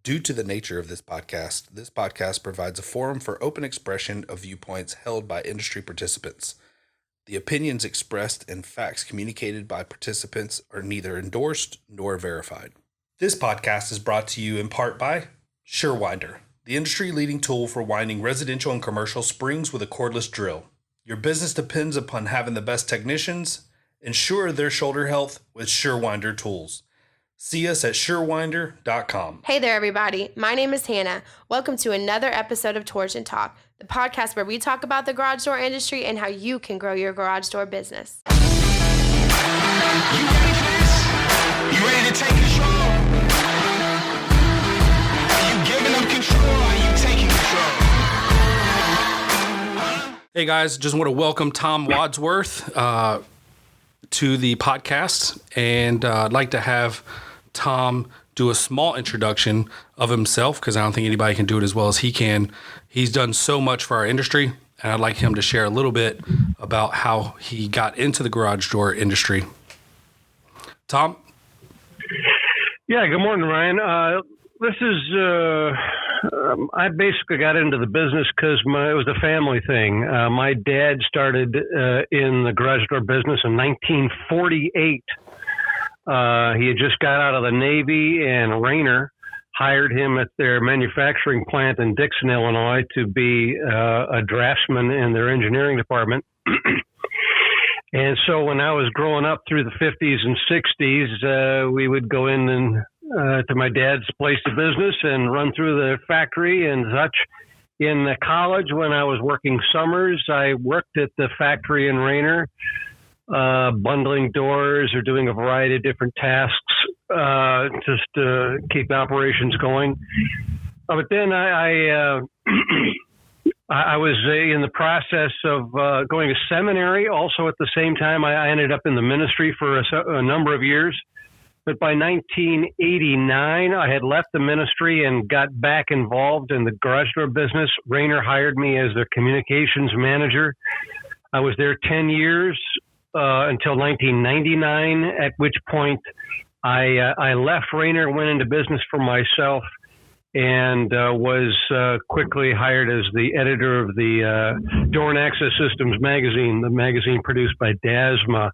Due to the nature of this podcast provides a forum for open expression of viewpoints held by industry participants. The opinions expressed and facts communicated by participants are neither endorsed nor verified. This podcast is brought to you in part by SureWinder, the industry-leading tool for winding residential and commercial springs with a cordless drill. Your business depends upon having the best technicians. Ensure their shoulder health with SureWinder tools. See us at surewinder.com. Hey there, everybody. My name is Hannah. Welcome to another episode of Torsion Talk, the podcast where we talk about the garage door industry and how you can grow your garage door business. You ready for this? You ready to take control? Are you giving up control or are you taking control? Hey guys, just want to welcome Tom Wadsworth to the podcast, and I'd like to have Tom do a small introduction of himself because I don't think anybody can do it as well as he can. He's done so much for our industry, and I'd like him to share a little bit about how he got into the garage door industry. Tom? Yeah, good morning, Ryan. I basically got into the business because it was a family thing. My dad started in the garage door business in 1948. He had just got out of the Navy, and Rayner hired him at their manufacturing plant in Dixon, Illinois, to be a draftsman in their engineering department. And so when I was growing up through the 50s and 60s, we would go in and to my dad's place of business and run through the factory and such. In college, when I was working summers, I worked at the factory in Rayner, bundling doors or doing a variety of different tasks just to keep operations going. But then I was in the process of going to seminary. Also at the same time, I ended up in the ministry for a number of years. But by 1989, I had left the ministry and got back involved in the garage door business. Rayner hired me as their communications manager. I was there 10 years until 1999, at which point I left Rayner, went into business for myself, and was quickly hired as the editor of the Door and Access Systems magazine, the magazine produced by DASMA.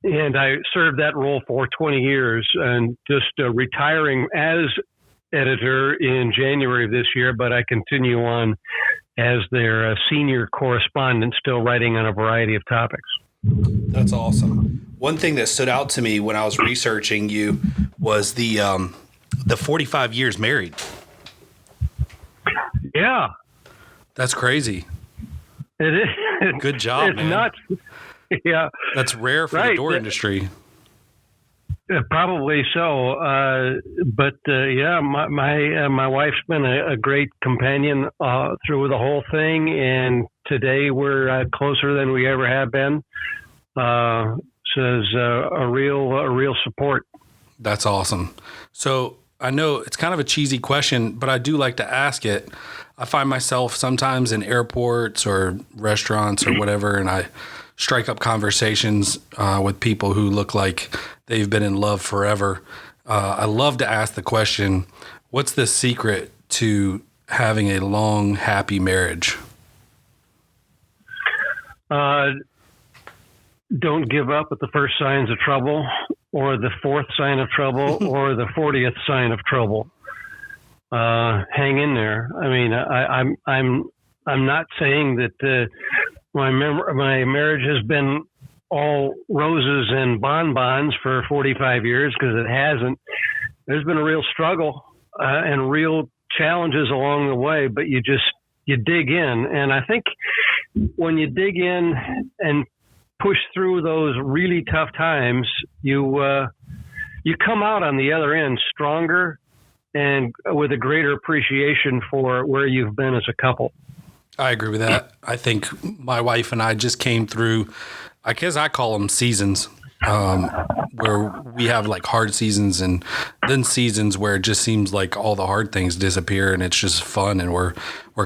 And I served that role for 20 years and just retiring as editor in January of this year, but I continue on as their senior correspondent, still writing on a variety of topics. That's awesome. One thing that stood out to me when I was researching you was the 45 years married. Yeah. That's crazy. It is. Good job, it's man. Nuts. Yeah. That's rare for the door industry. Probably so. But my wife's been a great companion through the whole thing, and today we're closer than we ever have been. So there's a real support. That's awesome. So I know it's kind of a cheesy question, but I do like to ask it. I find myself sometimes in airports or restaurants or whatever, and I strike up conversations with people who look like they've been in love forever. I love to ask the question, what's the secret to having a long, happy marriage? Don't give up at the first signs of trouble, or the fourth sign of trouble, or the 40th sign of trouble. Hang in there. I mean, I'm not saying that my marriage has been all roses and bonbons for 45 years, because it hasn't. There's been a real struggle and real challenges along the way, but you dig in. And I think when you dig in and push through those really tough times, you come out on the other end stronger and with a greater appreciation for where you've been as a couple. I agree with that. I think my wife and I just came through, I guess I call them seasons, where we have like hard seasons and then seasons where it just seems like all the hard things disappear and it's just fun and we're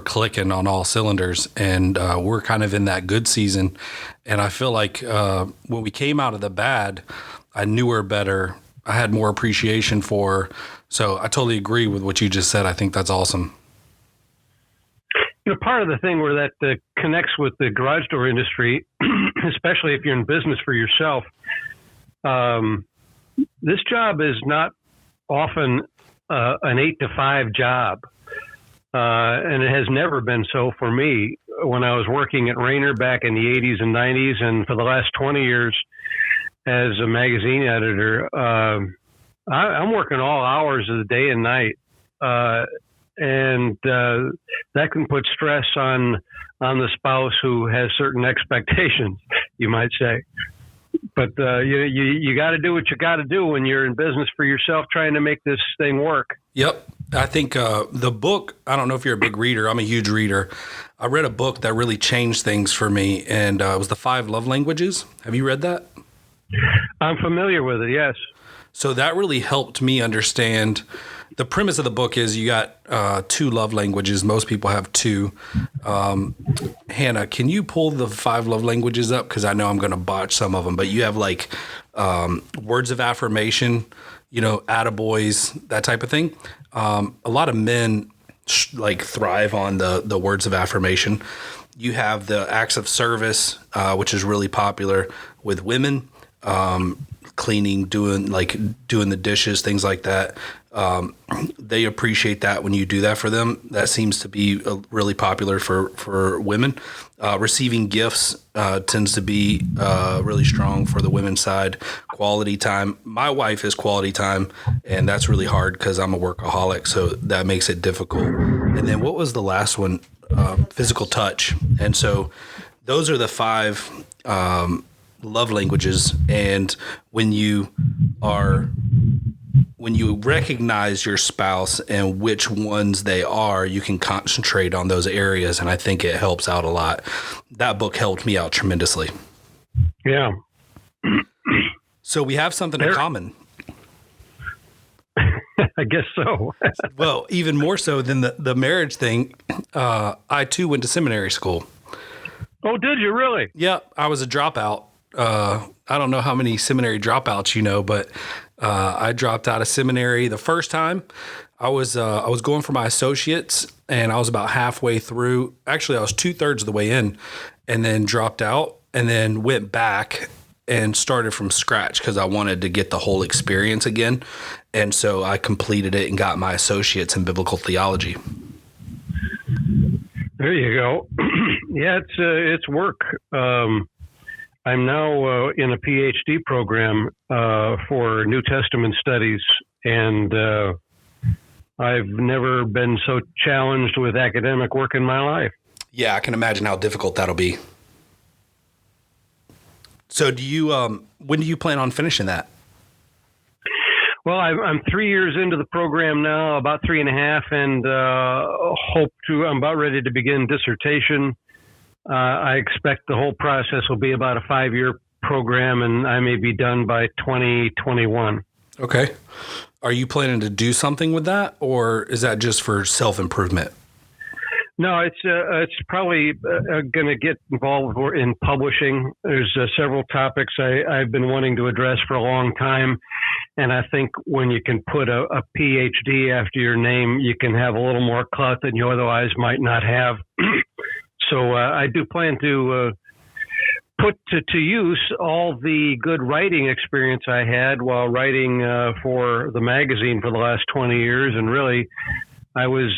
clicking on all cylinders, and we're kind of in that good season. And I feel like when we came out of the bad, I knew her better. I had more appreciation for. So I totally agree with what you just said. I think that's awesome. Part of the thing where that connects with the garage door industry, especially if you're in business for yourself, this job is not often an 8 to 5 job. And it has never been so for me. When I was working at Rainer back in the 80s and 90s, and for the last 20 years as a magazine editor, I'm working all hours of the day and night. And that can put stress on the spouse who has certain expectations, you might say. But you got to do what you got to do when you're in business for yourself, trying to make this thing work. Yep. I think the book, I don't know if you're a big reader. I'm a huge reader. I read a book that really changed things for me, and it was The 5 Love Languages. Have you read that? I'm familiar with it, yes. So that really helped me understand. The premise of the book is you got 2 love languages. Most people have 2. Hannah, can you pull the 5 love languages up? Because I know I'm going to botch some of them. But you have like words of affirmation, attaboys, that type of thing. A lot of men thrive on the words of affirmation. You have the acts of service, which is really popular with women. Cleaning, doing the dishes, things like that. They appreciate that when you do that for them. That seems to be really popular for women. Receiving gifts tends to be really strong for the women's side. Quality time. My wife is quality time, and that's really hard because I'm a workaholic, so that makes it difficult. And then what was the last one? Physical touch. And so those are the 5 love languages. And when you recognize your spouse and which ones they are, you can concentrate on those areas. And I think it helps out a lot. That book helped me out tremendously. Yeah. So we have something in common. I guess so. Well, even more so than the marriage thing. I too went to seminary school. Oh, did you really? Yeah. I was a dropout. I don't know how many seminary dropouts you know, but I dropped out of seminary the first time. I was going for my associates, and I was about halfway through. Actually, I was 2/3 of the way in, and then dropped out, and then went back and started from scratch because I wanted to get the whole experience again. And so I completed it and got my associates in biblical theology. There you go. Yeah, it's work. I'm now in a PhD program for New Testament studies, and I've never been so challenged with academic work in my life. Yeah, I can imagine how difficult that'll be. So when do you plan on finishing that? Well, I'm 3 years into the program now, about 3.5, and I'm about ready to begin dissertation. I expect the whole process will be about a 5-year program, and I may be done by 2021. Okay. Are you planning to do something with that, or is that just for self-improvement? No, it's probably going to get involved in publishing. There's several topics I've been wanting to address for a long time, and I think when you can put a PhD after your name, you can have a little more clout than you otherwise might not have. So I do plan to put to use all the good writing experience I had while writing for the magazine for the last 20 years. And really, I was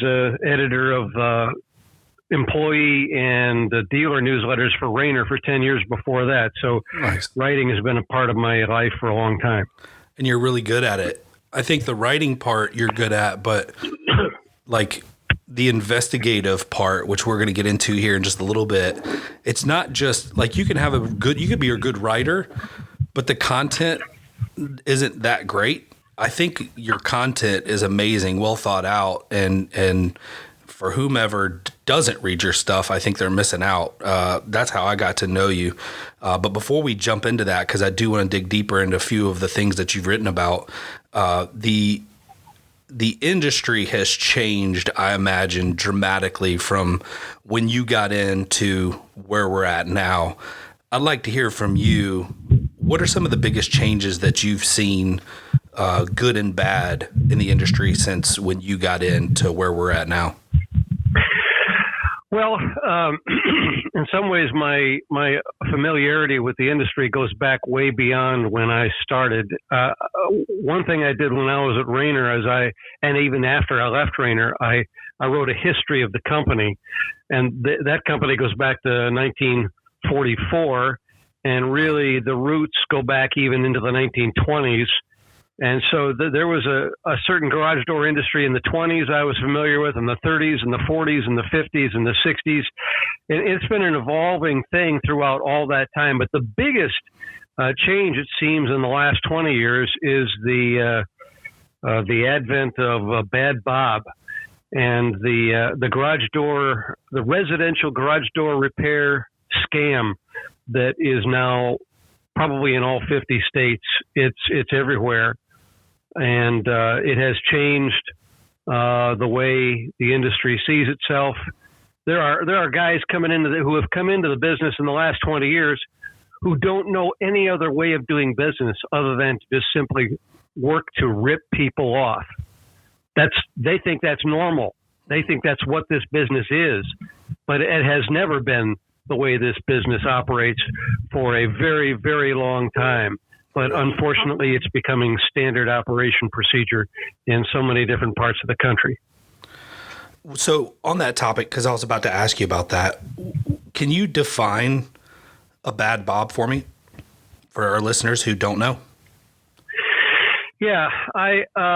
editor of employee and dealer newsletters for Rainer for 10 years before that. So nice. Writing has been a part of my life for a long time. And you're really good at it. I think the writing part you're good at, but like the investigative part, which we're going to get into here in just a little bit, it's not just like you can be a good writer, but the content isn't that great. I think your content is amazing, well thought out, and for whomever doesn't read your stuff, I think they're missing out. That's how I got to know you. But before we jump into that, because I do want to dig deeper into a few of the things that you've written about, the industry has changed, I imagine, dramatically from when you got into where we're at now. I'd like to hear from you. What are some of the biggest changes that you've seen good and bad in the industry since when you got into where we're at now? Well, in some ways, my familiarity with the industry goes back way beyond when I started. One thing I did when I was at Rayner, and even after I left Rayner, I wrote a history of the company, and that company goes back to 1944, and really the roots go back even into the 1920s. And so there was a certain garage door industry in the 20s I was familiar with, in the 30s and the 40s and the 50s and the 60s. And it's been an evolving thing throughout all that time. But the biggest change, it seems, in the last 20 years is the advent of Bad Bob and the garage door, the residential garage door repair scam that is now probably in all 50 states. It's everywhere. And it has changed the way the industry sees itself. There are guys who have come into the business in the last 20 years who don't know any other way of doing business other than to just simply work to rip people off. They think that's normal. They think that's what this business is, but it has never been the way this business operates for a very, very long time. But unfortunately, it's becoming standard operation procedure in so many different parts of the country. So on that topic, because I was about to ask you about that, can you define a Bad Bob for me, for our listeners who don't know? Yeah, the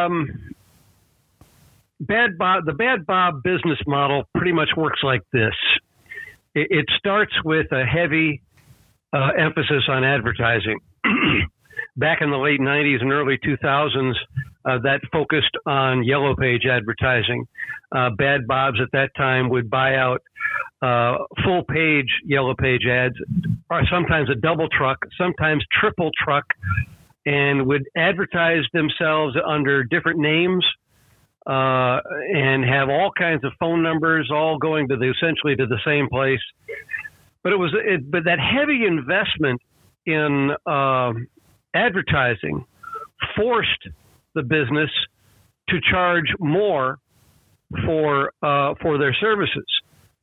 Bad Bob business model pretty much works like this. It starts with a heavy emphasis on advertising. Back in the late 90s and early 2000s, that focused on Yellow Page advertising. Bad Bobs at that time would buy out full page Yellow Page ads, or sometimes a double truck, sometimes triple truck, and would advertise themselves under different names and have all kinds of phone numbers, all going to essentially to the same place. But but that heavy investment in advertising forced the business to charge more for their services,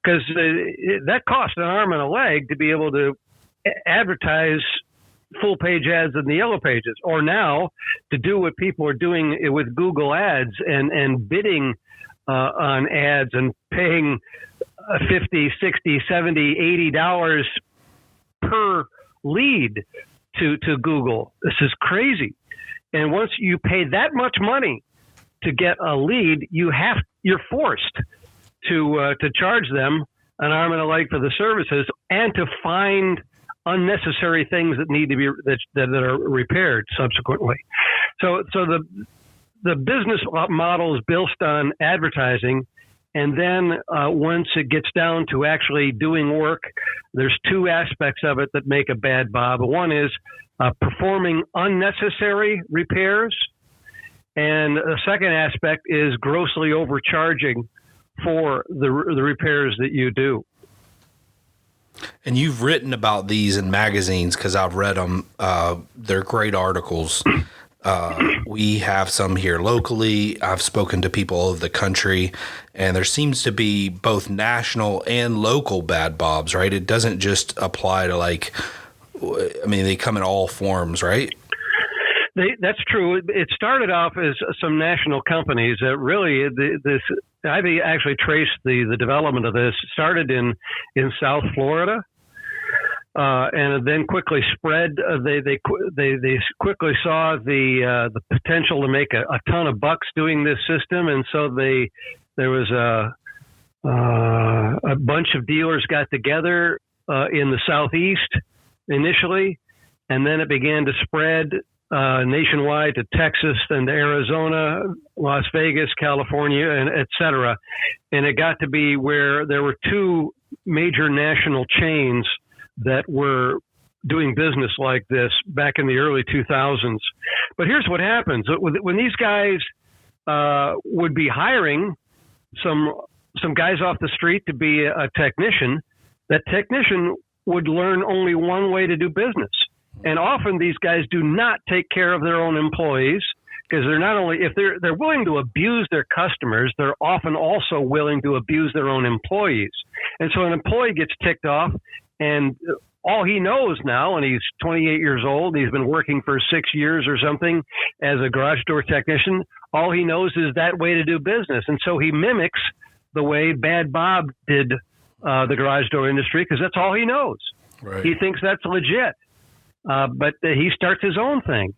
because that cost an arm and a leg to be able to advertise full page ads in the Yellow Pages, or now to do what people are doing with Google ads and bidding on ads and paying $50, $60, $70, $80 per lead to Google. This is crazy. And once you pay that much money to get a lead, you're forced to charge them an arm and a leg for the services, and to find unnecessary things that need to be that are repaired subsequently. So the business model is built on advertising. And then once it gets down to actually doing work, there's two aspects of it that make a Bad Bob. One is performing unnecessary repairs, and the second aspect is grossly overcharging for the repairs that you do. And you've written about these in magazines because I've read them. They're great articles. We have some here locally. I've spoken to people all over the country, and there seems to be both national and local Bad Bobs, right? It doesn't just apply to they come in all forms, right? That's true. It started off as some national companies that really I've actually traced the development of this. It started in South Florida. And then quickly spread. They quickly saw the potential to make a ton of bucks doing this system, and so there was a bunch of dealers got together in the Southeast initially, and then it began to spread nationwide to Texas and to Arizona, Las Vegas, California, and et cetera. And it got to be where there were two major national chains that were doing business like this back in the early 2000s. But here's what happens. When these guys would be hiring some guys off the street to be a technician, that technician would learn only one way to do business. And often these guys do not take care of their own employees, because they're not only, if they're willing to abuse their customers, they're often also willing to abuse their own employees. And so an employee gets ticked off, and all he knows now, and he's 28 years old, he's been working for 6 years or something as a garage door technician, all he knows is that way to do business. And so he mimics the way Bad Bob did the garage door industry, because that's all he knows. Right. He thinks that's legit. But he starts his own thing.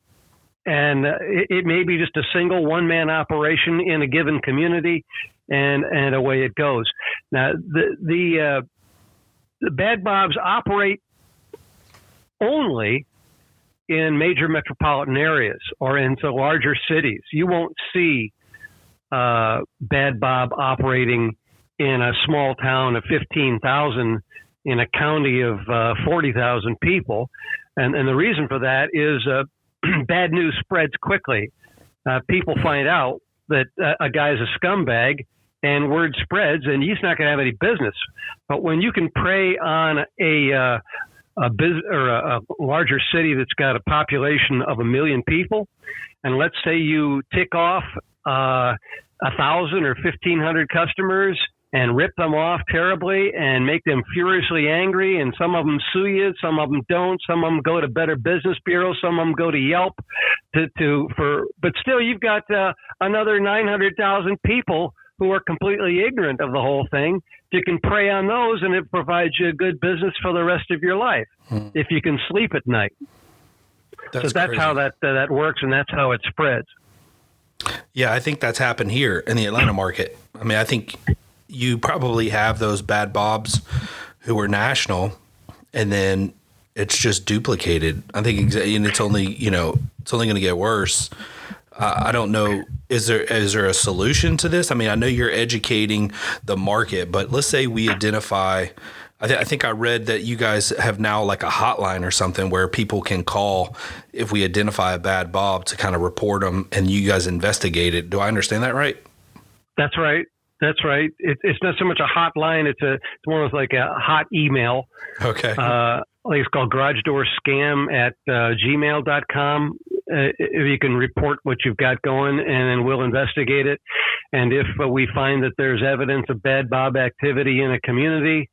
And it may be just a single one-man operation in a given community, and away it goes. Now, the Bad Bobs operate only in major metropolitan areas or into larger cities. You won't see Bad Bob operating in a small town of 15,000 in a county of 40,000 people. And the reason for that is bad news spreads quickly. People find out that a guy's a scumbag, and word spreads, and he's not going to have any business. But when you can prey on a larger city that's got a population of 1 million people, and let's say you tick off 1,000 or 1,500 customers and rip them off terribly and make them furiously angry, and some of them sue you, some of them don't, some of them go to Better Business Bureau, some of them go to Yelp, but still you've got another 900,000 people who are completely ignorant of the whole thing. You can prey on those, and it provides you a good business for the rest of your life if you can sleep at night. That's crazy. how that works, and that's how it spreads. Yeah, I think that's happened here in the Atlanta market. I mean, I think you probably have those Bad Bobs who are national, and then it's just duplicated. I think, and it's only going to get worse. I don't know. Is there a solution to this? I mean, I know you're educating the market, but let's say we identify. I think I read that you guys have now like a hotline or something where people can call if we identify a Bad Bob to kind of report them, and you guys investigate it. Do I understand that right? That's right. That's right. It's not so much a hotline. It's more like a hot email. Okay. It's called garagedoorScam@gmail.com. You can report what you've got going, and then we'll investigate it. And if we find that there's evidence of Bad Bob activity in a community,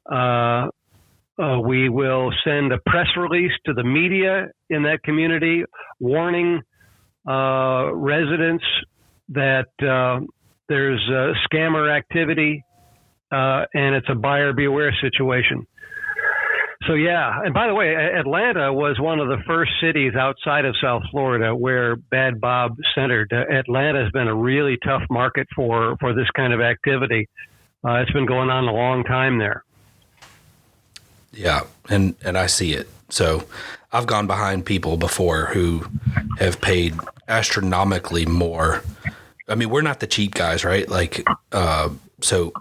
we will send a press release to the media in that community warning residents that there's scammer activity, and it's a buyer beware situation. So, yeah. And by the way, Atlanta was one of the first cities outside of South Florida where Bad Bob centered. Atlanta has been a really tough market for this kind of activity. It's been going on a long time there. Yeah, and I see it. So I've gone behind people before who have paid astronomically more. I mean, we're not the cheap guys, right? Like, so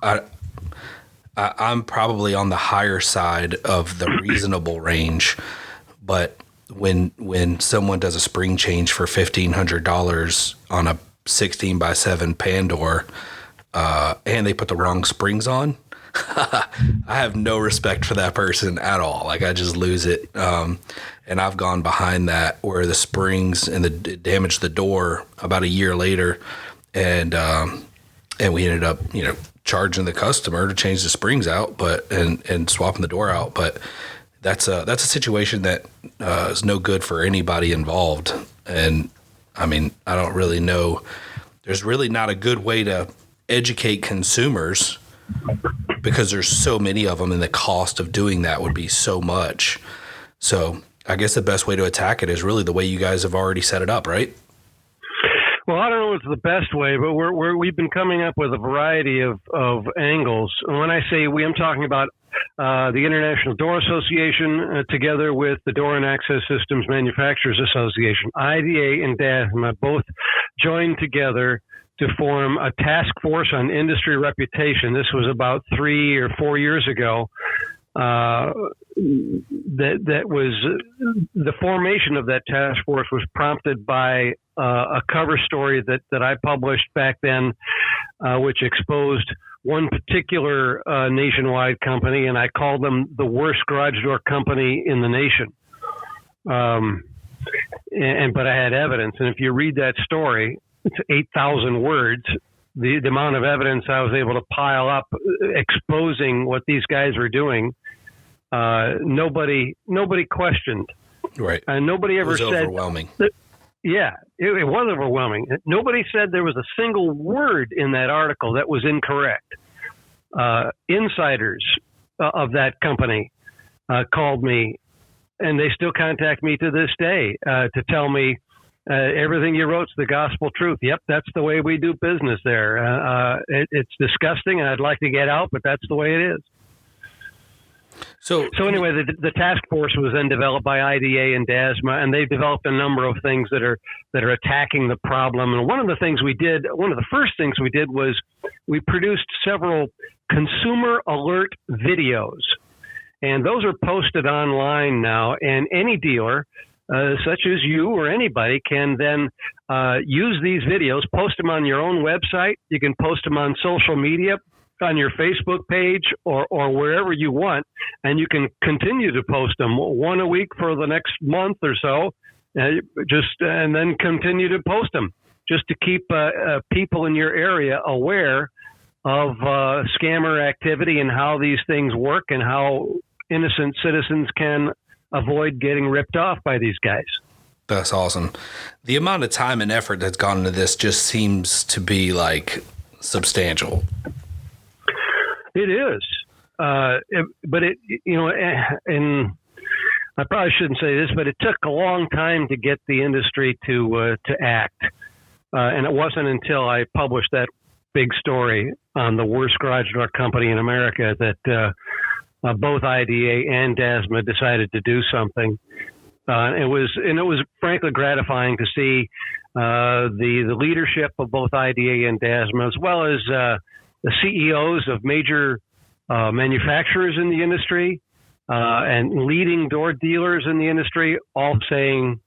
I'm probably on the higher side of the reasonable range, but when someone does a spring change for $1,500 on a 16x7 pan door, and they put the wrong springs on, I have no respect for that person at all. Like, I just lose it. And I've gone behind that where the springs and it damaged the door about a year later, and we ended up, charging the customer to change the springs out, and swapping the door out. But that's a situation that is no good for anybody involved. And I mean, I don't really know. There's really not a good way to educate consumers because there's so many of them, and the cost of doing that would be so much. So I guess the best way to attack it is really the way you guys have already set it up, right? Well, I don't know if it's the best way, but we've been coming up with a variety of angles. And when I say we, I'm talking about the International Door Association together with the Door and Access Systems Manufacturers Association. IDA and DASMA both joined together to form a task force on industry reputation. This was about 3 or 4 years ago. That was the formation of that task force was prompted by a cover story that I published back then, which exposed one particular nationwide company, and I called them the worst garage door company in the nation. but I had evidence. And if you read that story, it's 8,000 words. The amount of evidence I was able to pile up exposing what these guys were doing, nobody questioned. Right. And nobody ever said. Overwhelming. Yeah, it was overwhelming. Nobody said there was a single word in that article that was incorrect. Insiders of that company called me, and they still contact me to this day to tell me everything you wrote's the gospel truth. Yep, that's the way we do business there. It's disgusting, and I'd like to get out, but that's the way it is. So anyway, the task force was then developed by IDA and DASMA, and they've developed a number of things that are attacking the problem. And one of the first things we did was we produced several consumer alert videos, and those are posted online now. And any dealer, such as you or anybody, can then use these videos, post them on your own website. You can post them on social media, on your Facebook page or wherever you want, and you can continue to post them one a week for the next month or so, and then continue to post them just to keep people in your area aware of scammer activity and how these things work and how innocent citizens can avoid getting ripped off by these guys. That's awesome. The amount of time and effort that's gone into this just seems to be like substantial. It is, but and I probably shouldn't say this, but it took a long time to get the industry to act, and it wasn't until I published that big story on the worst garage door company in America that both IDA and DASMA decided to do something. It was frankly gratifying to see the leadership of both IDA and DASMA, as well as the CEOs of major manufacturers in the industry and leading door dealers in the industry, all saying,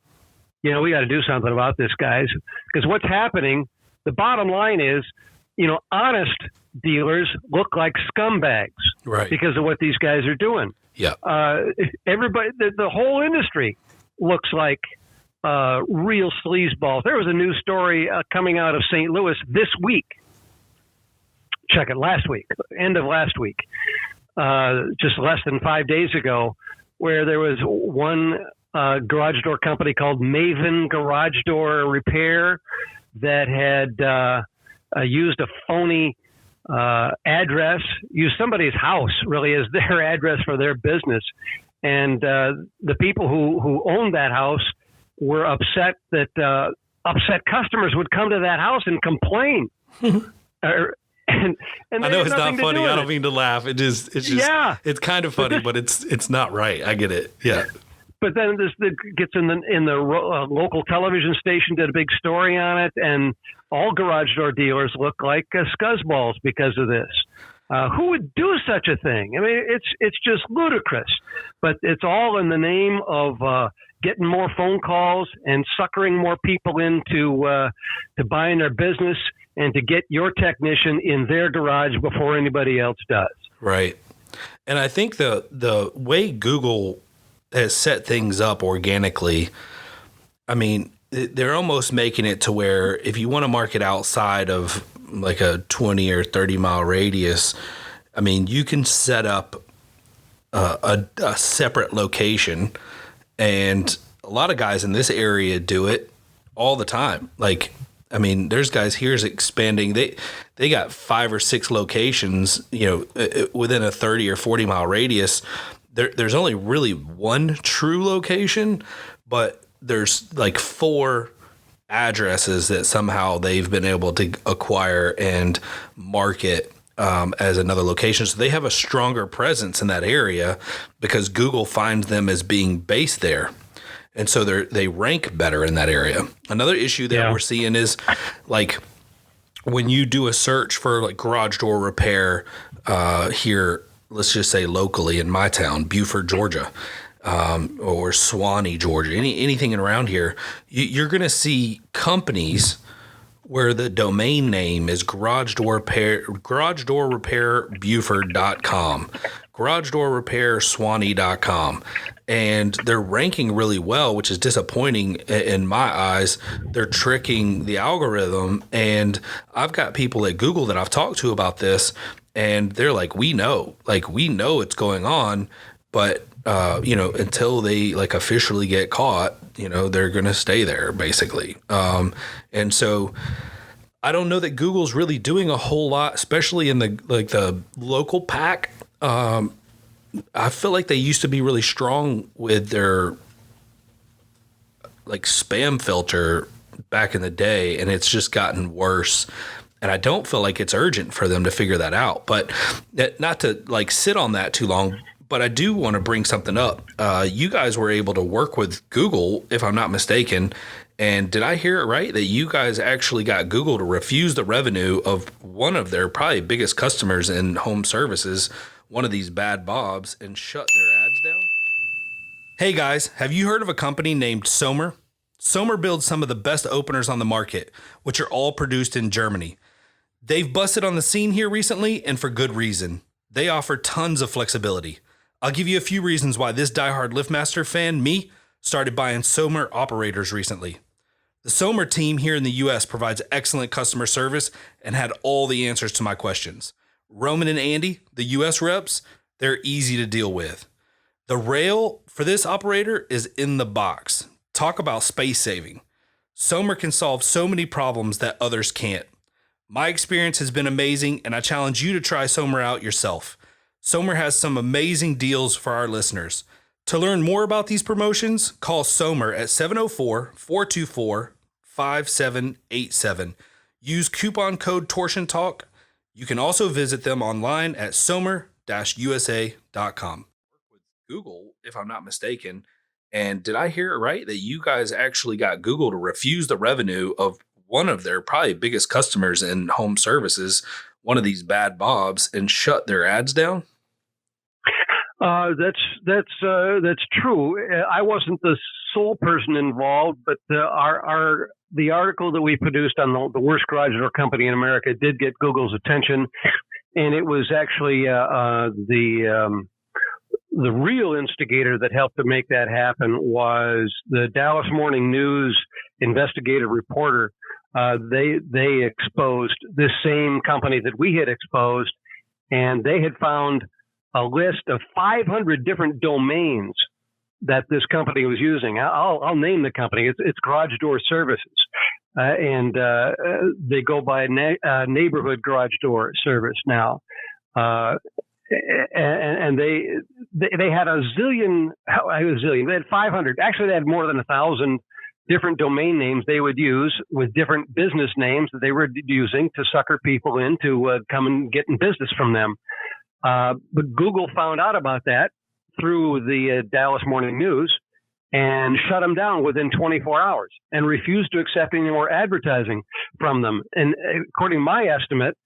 we got to do something about this, guys. Because what's happening, the bottom line is, honest dealers look like scumbags, right? Because of what these guys are doing. Yeah. Everybody, the whole industry looks like real sleazeballs. There was a news story coming out of St. Louis this week. Check it, end of last week, just less than 5 days ago, where there was one garage door company called Maven Garage Door Repair that had used a phony address, used somebody's house really as their address for their business. And the people who owned that house were upset that upset customers would come to that house and complain. And I know it's not funny. I don't mean to laugh. It's it's kind of funny, but it's not right. I get it. Yeah. But then this gets in the local television station, did a big story on it, and all garage door dealers look like scuzzballs because of this. Who would do such a thing? I mean, it's just ludicrous. But it's all in the name of getting more phone calls and suckering more people into to buying their business and to get your technician in their garage before anybody else does. Right. And I think the way Google has set things up organically, I mean, they're almost making it to where if you want to market outside of like a 20 or 30 mile radius, I mean, you can set up a separate location, and a lot of guys in this area do it all the time. Like, I mean, there's guys here's expanding. They got 5 or 6 locations, within a 30 or 40 mile radius. There's only really one true location, but there's like 4 addresses that somehow they've been able to acquire and market as another location. So they have a stronger presence in that area because Google finds them as being based there. And so they rank better in that area. Another issue that we're seeing is like when you do a search for like garage door repair here, let's just say locally in my town, Buford, Georgia, or Swanee, Georgia, anything around here, you're going to see companies where the domain name is garagedoorrepairbuford.com, garagedoorrepairswanee.com. And they're ranking really well, which is disappointing in my eyes. They're tricking the algorithm. And I've got people at Google that I've talked to about this, and they're like, we know it's going on, but until they officially get caught, they're going to stay there basically. And so I don't know that Google's really doing a whole lot, especially in the local pack. I feel like they used to be really strong with their spam filter back in the day, and it's just gotten worse. And I don't feel like it's urgent for them to figure that out, but not to sit on that too long. But I do want to bring something up. You guys were able to work with Google, if I'm not mistaken. And did I hear it right that you guys actually got Google to refuse the revenue of one of their probably biggest customers in home services, one of these bad Bobs, and shut their ads down? Hey guys, have you heard of a company named Sommer? Sommer builds some of the best openers on the market, which are all produced in Germany. They've busted on the scene here recently, and for good reason. They offer tons of flexibility. I'll give you a few reasons why this diehard LiftMaster fan, me, started buying Sommer operators recently. The Sommer team here in the US provides excellent customer service and had all the answers to my questions. Roman and Andy, the US reps, they're easy to deal with. The rail for this operator is in the box. Talk about space saving. Sommer can solve so many problems that others can't. My experience has been amazing, and I challenge you to try Sommer out yourself. Sommer has some amazing deals for our listeners. To learn more about these promotions, call Sommer at 704-424-5787. Use coupon code Torsion Talk. You can also visit them online at sommer-usa.com. With Google, if I'm not mistaken. And did I hear it right that you guys actually got Google to refuse the revenue of one of their probably biggest customers in home services, one of these bad Bobs, and shut their ads down? That's true. I wasn't the sole person involved, but the article that we produced on the worst garage door company in America did get Google's attention, and it was actually the real instigator that helped to make that happen was the Dallas Morning News investigative reporter. They exposed this same company that we had exposed, and they had found a list of 500 different domains that this company was using. I'll name the company. It's Garage Door Services, and they go by neighborhood garage door service now. And they had a zillion. They had 500. Actually, they had more than 1,000 different domain names they would use with different business names that they were using to sucker people in to come and get in business from them. But Google found out about that through the Dallas Morning News and shut them down within 24 hours and refused to accept any more advertising from them. And according to my estimate,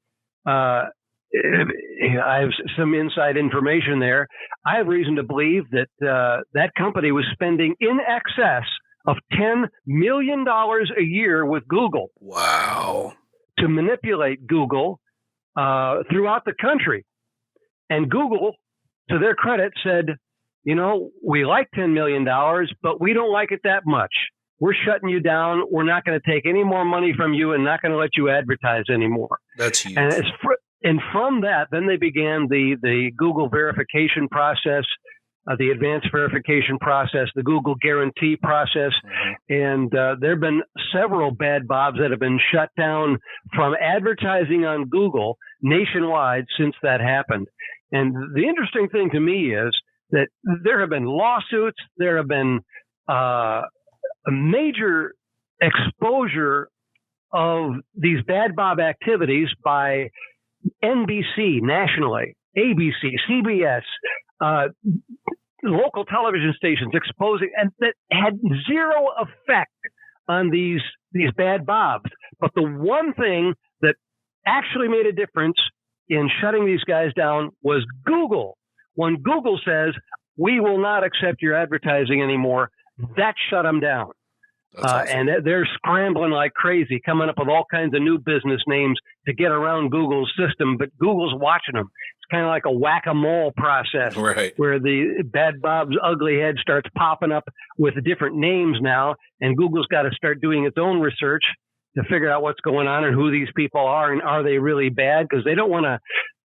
I have some inside information there. I have reason to believe that that company was spending in excess of $10 million a year with Google. Wow. To manipulate Google throughout the country. And Google, to their credit, said, we like $10 million, but we don't like it that much. We're shutting you down. We're not going to take any more money from you and not going to let you advertise anymore. That's huge. And from that, then they began the Google verification process, the advanced verification process, the Google guarantee process. And there have been several bad Bobs that have been shut down from advertising on Google nationwide since that happened. And the interesting thing to me is that there have been lawsuits, there have been a major exposure of these bad Bob activities by NBC nationally, ABC, CBS, local television stations exposing, and that had zero effect on these bad Bobs. But the one thing that actually made a difference in shutting these guys down was Google. When Google says, we will not accept your advertising anymore, that shut them down. That's awesome. And they're scrambling like crazy, coming up with all kinds of new business names to get around Google's system, but Google's watching them. It's kind of like a whack-a-mole process, Right. where the Bad Bob's ugly head starts popping up with different names now, and Google's got to start doing its own research to figure out what's going on and who these people are, and are they really bad? Because they don't want to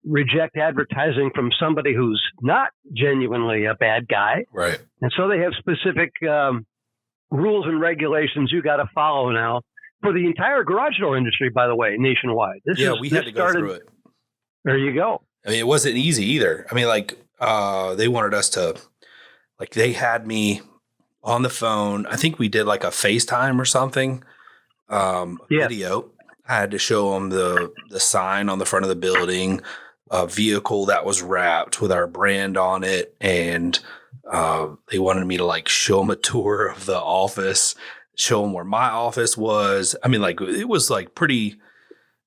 reject advertising from somebody who's not genuinely a bad guy. Right. And so they have specific rules and regulations you got to follow now for the entire garage door industry, by the way, nationwide. We had to go through it. There you go. I mean, it wasn't easy either. I mean, like, they wanted us to, like, they had me on the phone. I think we did like a FaceTime or something, video. I had to show them the sign on the front of the building, a vehicle that was wrapped with our brand on it. And they wanted me to like show them a tour of the office, show them where my office was. I mean, like, it was like pretty,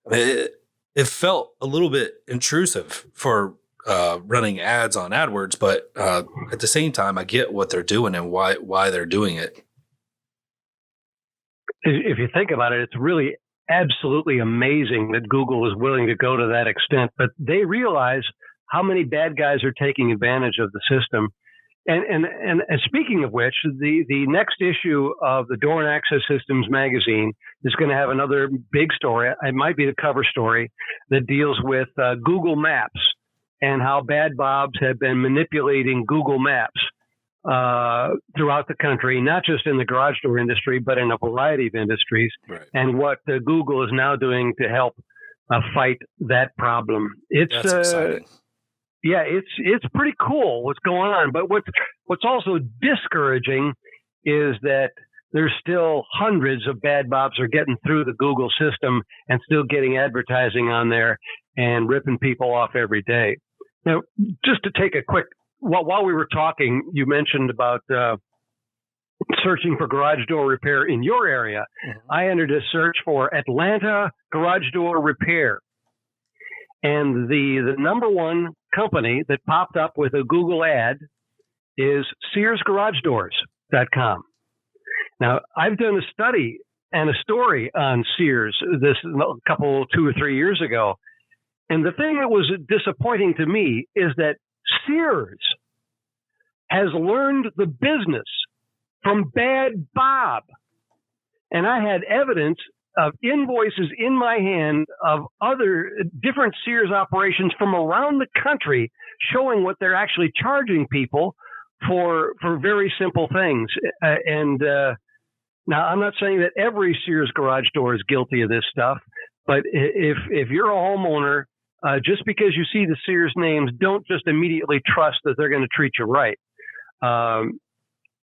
I mean, it felt a little bit intrusive for running ads on AdWords, but at the same time, I get what they're doing and why they're doing it. If you think about it, it's really absolutely amazing that Google is willing to go to that extent, but they realize how many bad guys are taking advantage of the system. And speaking of which, the next issue of the Door and Access Systems magazine is going to have another big story. It might be the cover story that deals with Google Maps and how Bad Bobs have been manipulating Google Maps throughout the country, not just in the garage door industry, but in a variety of industries, Right. and what Google is now doing to help fight that problem. That's exciting. Yeah, it's pretty cool what's going on. But what's also discouraging is that there's still hundreds of Bad Bobs are getting through the Google system and still getting advertising on there and ripping people off every day. Now, just to take a quick, while we were talking, you mentioned about searching for garage door repair in your area. Mm-hmm. I entered a search for Atlanta garage door repair. And the number one company that popped up with a Google ad is SearsGarageDoors.com. Now, I've done a study and a story on Sears this a couple, 2 or 3 years ago. And the thing that was disappointing to me is that Sears has learned the business from Bad Bob. And I had evidence of invoices in my hand of other different Sears operations from around the country showing what they're actually charging people for very simple things. Now, I'm not saying that every Sears garage door is guilty of this stuff, but if you're a homeowner, just because you see the Sears names, don't just immediately trust that they're going to treat you right. That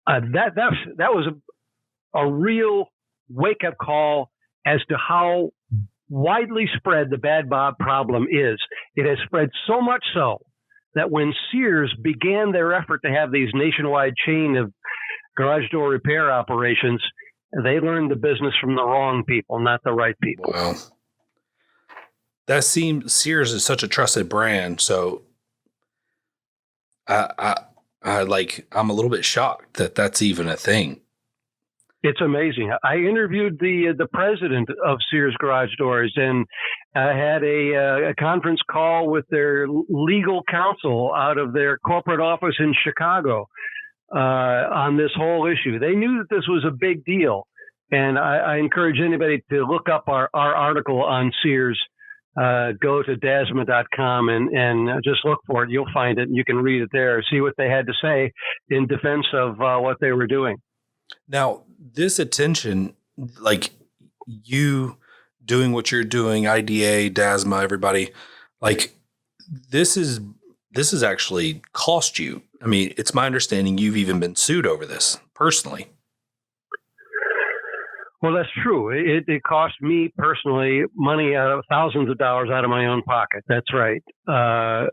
was a real wake-up call as to how widely spread the Bad Bob problem is. It has spread so much so that when Sears began their effort to have these nationwide chain of garage door repair operations, they learned the business from the wrong people, not the right people. Well, that seems Sears is such a trusted brand, so I'm a little bit shocked that that's even a thing. It's amazing. I interviewed the president of Sears Garage Doors, and I had a conference call with their legal counsel out of their corporate office in Chicago on this whole issue. They knew that this was a big deal, and I encourage anybody to look up our article on Sears. Go to dasma.com and just look for it. You'll find it, and you can read it there. See what they had to say in defense of what they were doing. Now, this attention, like you doing what you're doing, IDA, DASMA, everybody, like this is actually cost you. I mean, it's my understanding you've even been sued over this personally. Well, that's true. It cost me personally money, thousands of dollars out of my own pocket. That's right. In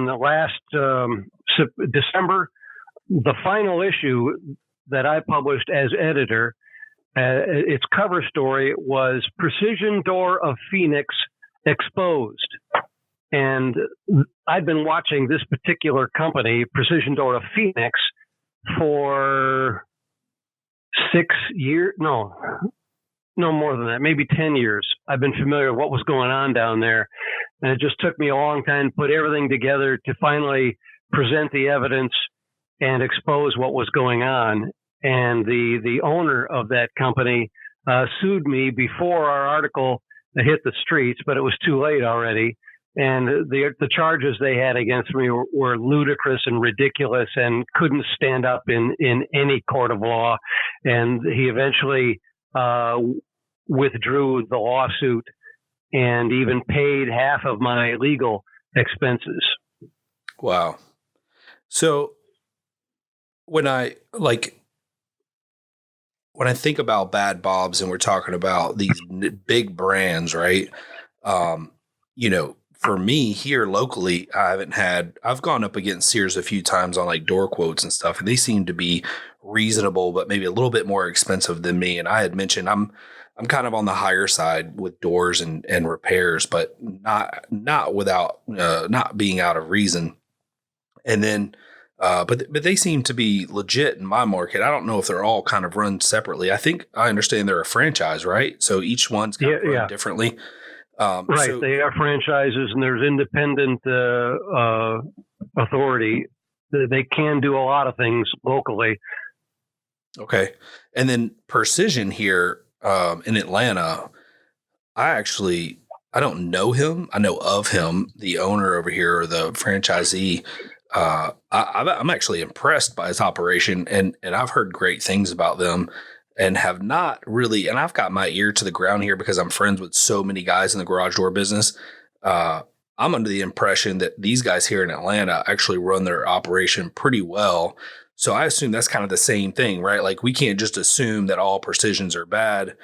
the last December, the final issue that I published as editor, its cover story was Precision Door of Phoenix Exposed. And I've been watching this particular company, Precision Door of Phoenix, for 6 years, no more than that, maybe 10 years, I've been familiar with what was going on down there. And it just took me a long time to put everything together to finally present the evidence and expose what was going on. And the owner of that company sued me before our article hit the streets, but it was too late already. And the charges they had against me were ludicrous and ridiculous and couldn't stand up in any court of law. And he eventually withdrew the lawsuit and even paid half of my legal expenses. Wow. So when I think about Bad Bob's and we're talking about these big brands, right? For me here locally, I've gone up against Sears a few times on like door quotes and stuff, and they seem to be reasonable, but maybe a little bit more expensive than me. And I had mentioned I'm kind of on the higher side with doors and repairs, but not without not being out of reason. And then, but they seem to be legit in my market. I don't know if they're all kind of run separately. I think I understand they're a franchise, right? So each one's kind of run differently. Right. So, they are franchises, and there's independent authority. They can do a lot of things locally. Okay. And then Precision here in Atlanta, I don't know him. I know of him, the owner over here, or the franchisee. I'm actually impressed by his operation, and I've heard great things about them. And have not really, and I've got my ear to the ground here because I'm friends with so many guys in the garage door business. I'm under the impression that these guys here in Atlanta actually run their operation pretty well. So I assume that's kind of the same thing, right? Like we can't just assume that all Precisions are bad.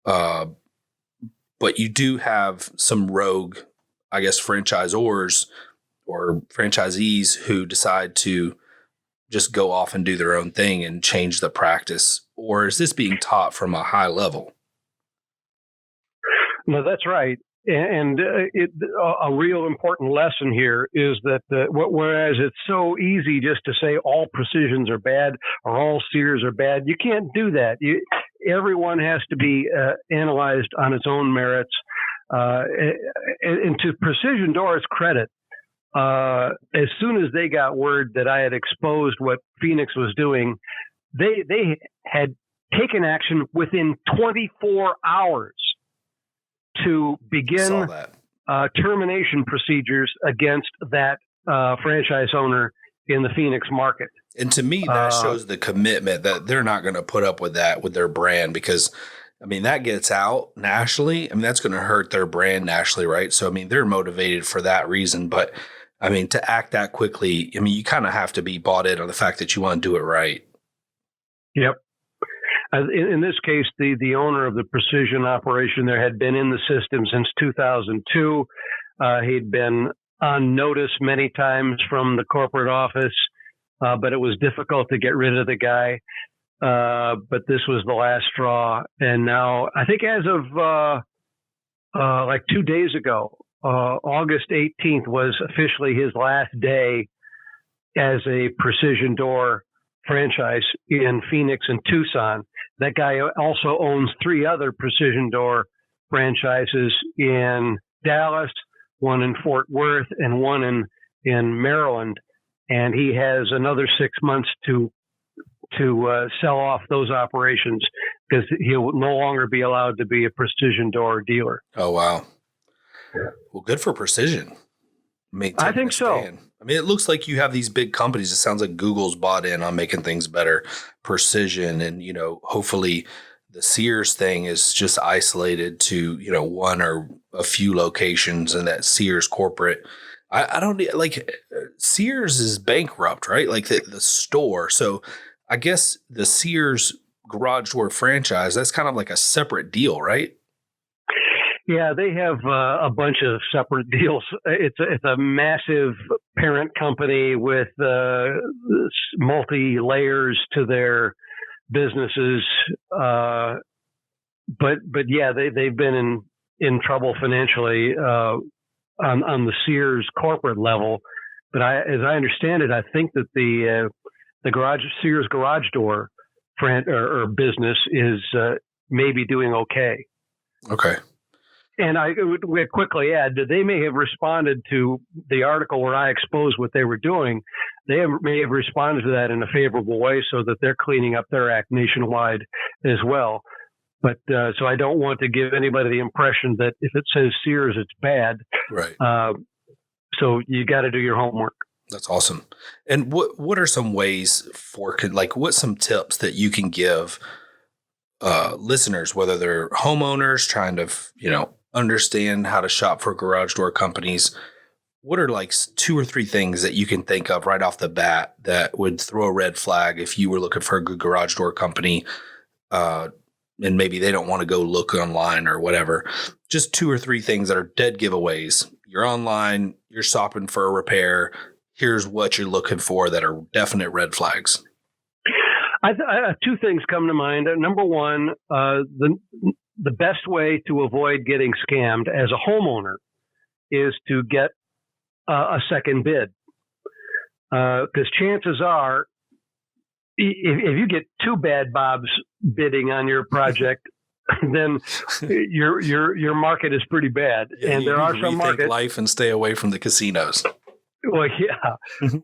But you do have some rogue, I guess, franchisors or franchisees who decide to just go off and do their own thing and change the practice. Or is this being taught from a high level? No, that's right. And a real important lesson here is that whereas it's so easy just to say all Precisions are bad or all Sears are bad, you can't do that. Everyone has to be analyzed on its own merits. And to Precision Doors' credit, as soon as they got word that I had exposed what Phoenix was doing, they had taken action within 24 hours to begin termination procedures against that franchise owner in the Phoenix market. And to me, that shows the commitment that they're not going to put up with that with their brand, because I mean, that gets out nationally. I mean, that's going to hurt their brand nationally, right? So, I mean, they're motivated for that reason. But I mean, to act that quickly, I mean, you kind of have to be bought in on the fact that you want to do it right. Yep. In this case, the owner of the Precision operation there had been in the system since 2002. He'd been on notice many times from the corporate office, but it was difficult to get rid of the guy. But this was the last straw. And now, I think as of like 2 days ago, August 18th was officially his last day as a Precision Door franchise in Phoenix and Tucson. That guy also owns 3 other Precision Door franchises in Dallas, one in Fort Worth, and one in Maryland. And he has another 6 months to sell off those operations because he'll no longer be allowed to be a Precision Door dealer. Oh, wow. Well, good for Precision. I think so. I mean, it looks like you have these big companies. It sounds like Google's bought in on making things better. Precision, and, you know, hopefully the Sears thing is just isolated to, you know, one or a few locations, and that Sears corporate. I don't like Sears is bankrupt, right? Like the store. So I guess the Sears garage door franchise, that's kind of like a separate deal, right? Yeah, they have a bunch of separate deals. It's a massive parent company with multi layers to their businesses. But yeah, they've been in trouble financially on the Sears corporate level. But as I understand it, I think that the Sears garage door or business is maybe doing okay. Okay. And I would quickly add that they may have responded to the article where I exposed what they were doing. They may have responded to that in a favorable way so that they're cleaning up their act nationwide as well. But so I don't want to give anybody the impression that if it says Sears, it's bad. Right. So you got to do your homework. That's awesome. And what are some ways what's some tips that you can give listeners, whether they're homeowners trying to, understand how to shop for garage door companies? What are like 2 or 3 things that you can think of right off the bat that would throw a red flag if you were looking for a good garage door company, and maybe they don't want to go look online or whatever? Just 2 or 3 things that are dead giveaways. You're online, you're shopping for a repair. Here's what you're looking for that are definite red flags. 2 things come to mind. Number one, the best way to avoid getting scammed as a homeowner is to get a second bid. Because chances are, if you get 2 bad Bobs bidding on your project, then your market is pretty bad. Yeah, and there are some markets. Life and stay away from the casinos. Well, yeah.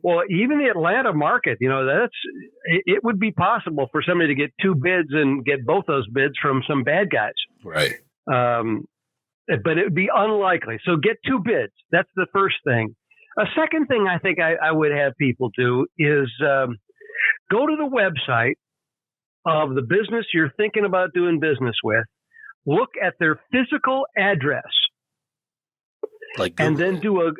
Well, even the Atlanta market, it would be possible for somebody to get 2 bids and get both those bids from some bad guys. Right. But it would be unlikely. So get 2 bids. That's the first thing. A second thing I think I would have people do is go to the website of the business you're thinking about doing business with, look at their physical address, and then do a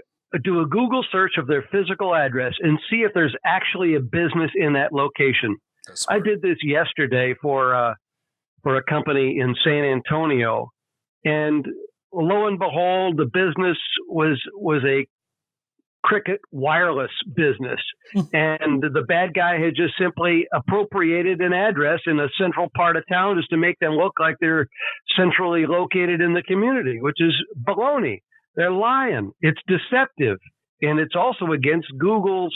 Google search of their physical address and see if there's actually a business in that location. I did this yesterday for a company in San Antonio, and lo and behold, the business was a Cricket wireless business, and the bad guy had just simply appropriated an address in a central part of town just to make them look like they're centrally located in the community, which is baloney. They're lying. It's deceptive. And it's also against Google's,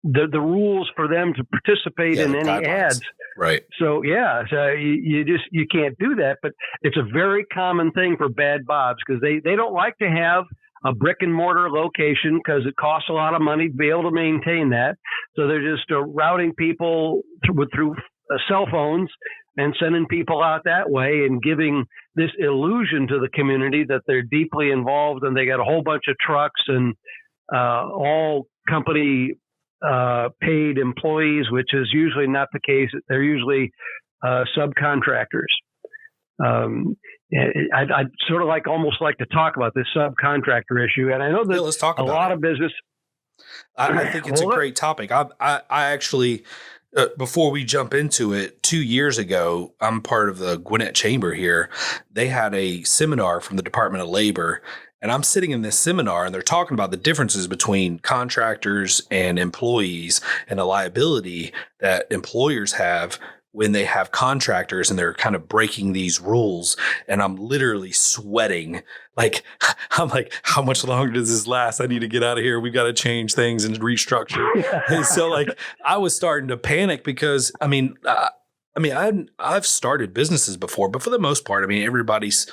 the rules for them to participate in any guidelines. ads. Right. So, you can't do that. But it's a very common thing for bad Bobs because they don't like to have a brick and mortar location because it costs a lot of money to be able to maintain that. So they're just routing people through cell phones and sending people out that way and giving this illusion to the community that they're deeply involved and they got a whole bunch of trucks and all company paid employees, which is usually not the case. They're usually subcontractors. I'd sort of almost like to talk about this subcontractor issue. And I know that let's talk about lot of business. I think it's a great topic. I actually, before we jump into it, 2 years ago, I'm part of the Gwinnett Chamber here. They had a seminar from the Department of Labor, and I'm sitting in this seminar, and they're talking about the differences between contractors and employees and the liability that employers have when they have contractors and they're kind of breaking these rules. And I'm literally sweating. I'm like, how much longer does this last? I need to get out of here. We've got to change things and restructure. And so I was starting to panic because I've started businesses before, but for the most part, everybody's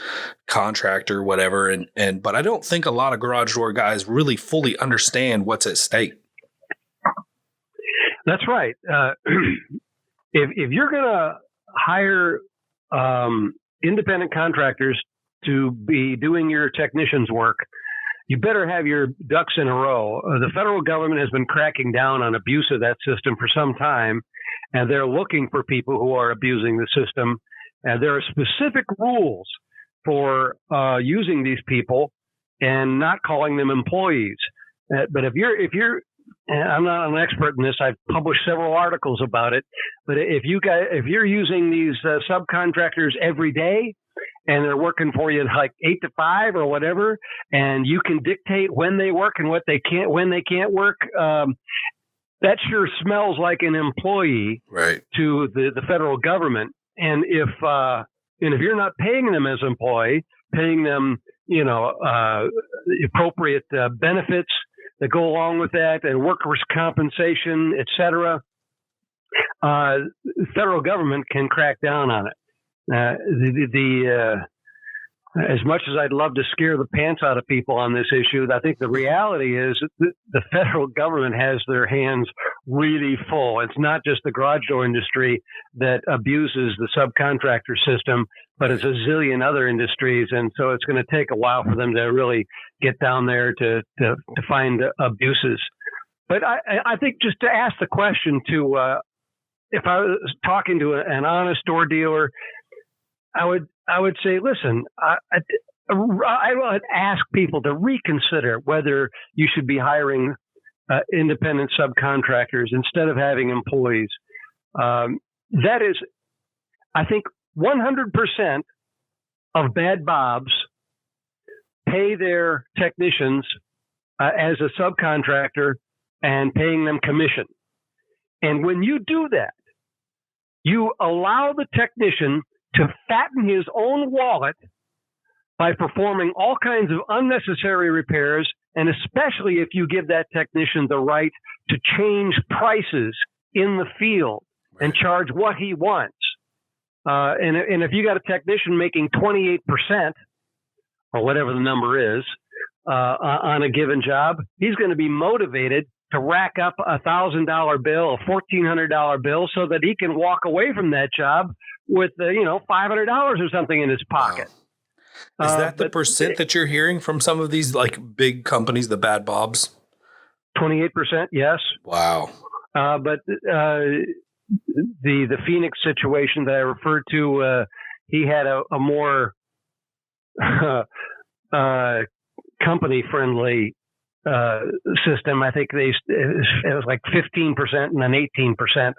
contractor, whatever. But I don't think a lot of garage door guys really fully understand what's at stake. That's right. If you're going to hire independent contractors to be doing your technicians' work, you better have your ducks in a row. The federal government has been cracking down on abuse of that system for some time, and they're looking for people who are abusing the system. And there are specific rules for using these people and not calling them employees. But if you're and I'm not an expert in this. I've published several articles about it. But if you're using these subcontractors every day and they're working for you 8 to 5 or whatever, and you can dictate when they work and when they can't work, that sure smells like an employee right. to the federal government. And if you're not paying them as an employee, paying them appropriate benefits that go along with that, and workers' compensation, et cetera, Federal government can crack down on it. As much as I'd love to scare the pants out of people on this issue, I think the reality is the federal government has their hands really full. It's not just the garage door industry that abuses the subcontractor system, but it's a zillion other industries. And so it's going to take a while for them to really get down there to find abuses. But I think just to ask the question if I was talking to an honest door dealer, I would say, listen, I would ask people to reconsider whether you should be hiring independent subcontractors instead of having employees. That is, I think 100% of bad Bobs pay their technicians as a subcontractor and paying them commission. And when you do that, you allow the technician to fatten his own wallet by performing all kinds of unnecessary repairs, and especially if you give that technician the right to change prices in the field and charge what he wants. And if you got a technician making 28% or whatever the number is on a given job, he's going to be motivated to rack up $1,000 bill, a $1,400 bill, so that he can walk away from that job with $500 or something in his pocket. Wow. Is that the percent that you're hearing from some of these like big companies, the bad Bobs? 28%, yes. Wow. But the Phoenix situation that I referred to, he had a more company friendly system. I think it was like 15% and then 18%.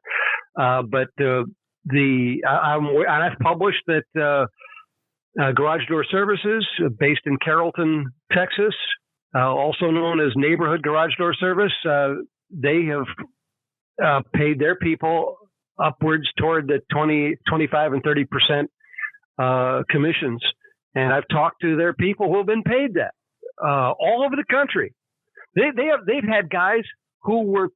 But I've published that Garage Door Services, based in Carrollton, Texas, also known as Neighborhood Garage Door Service, they have paid their people upwards toward the 25 and 30% commissions. And I've talked to their people who have been paid that all over the country. They've had guys who were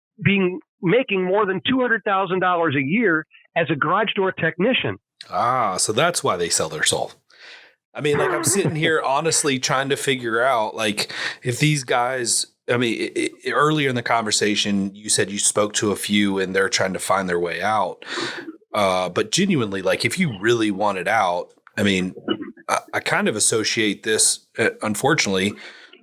making more than $200,000 a year as a garage door technician. Ah, so that's why they sell their soul. I mean, like, I'm sitting here honestly trying to figure out, like, if these guys, I mean, earlier in the conversation, you said you spoke to a few and they're trying to find their way out. But genuinely, like, if you really want it out, I mean, I kind of associate this, unfortunately,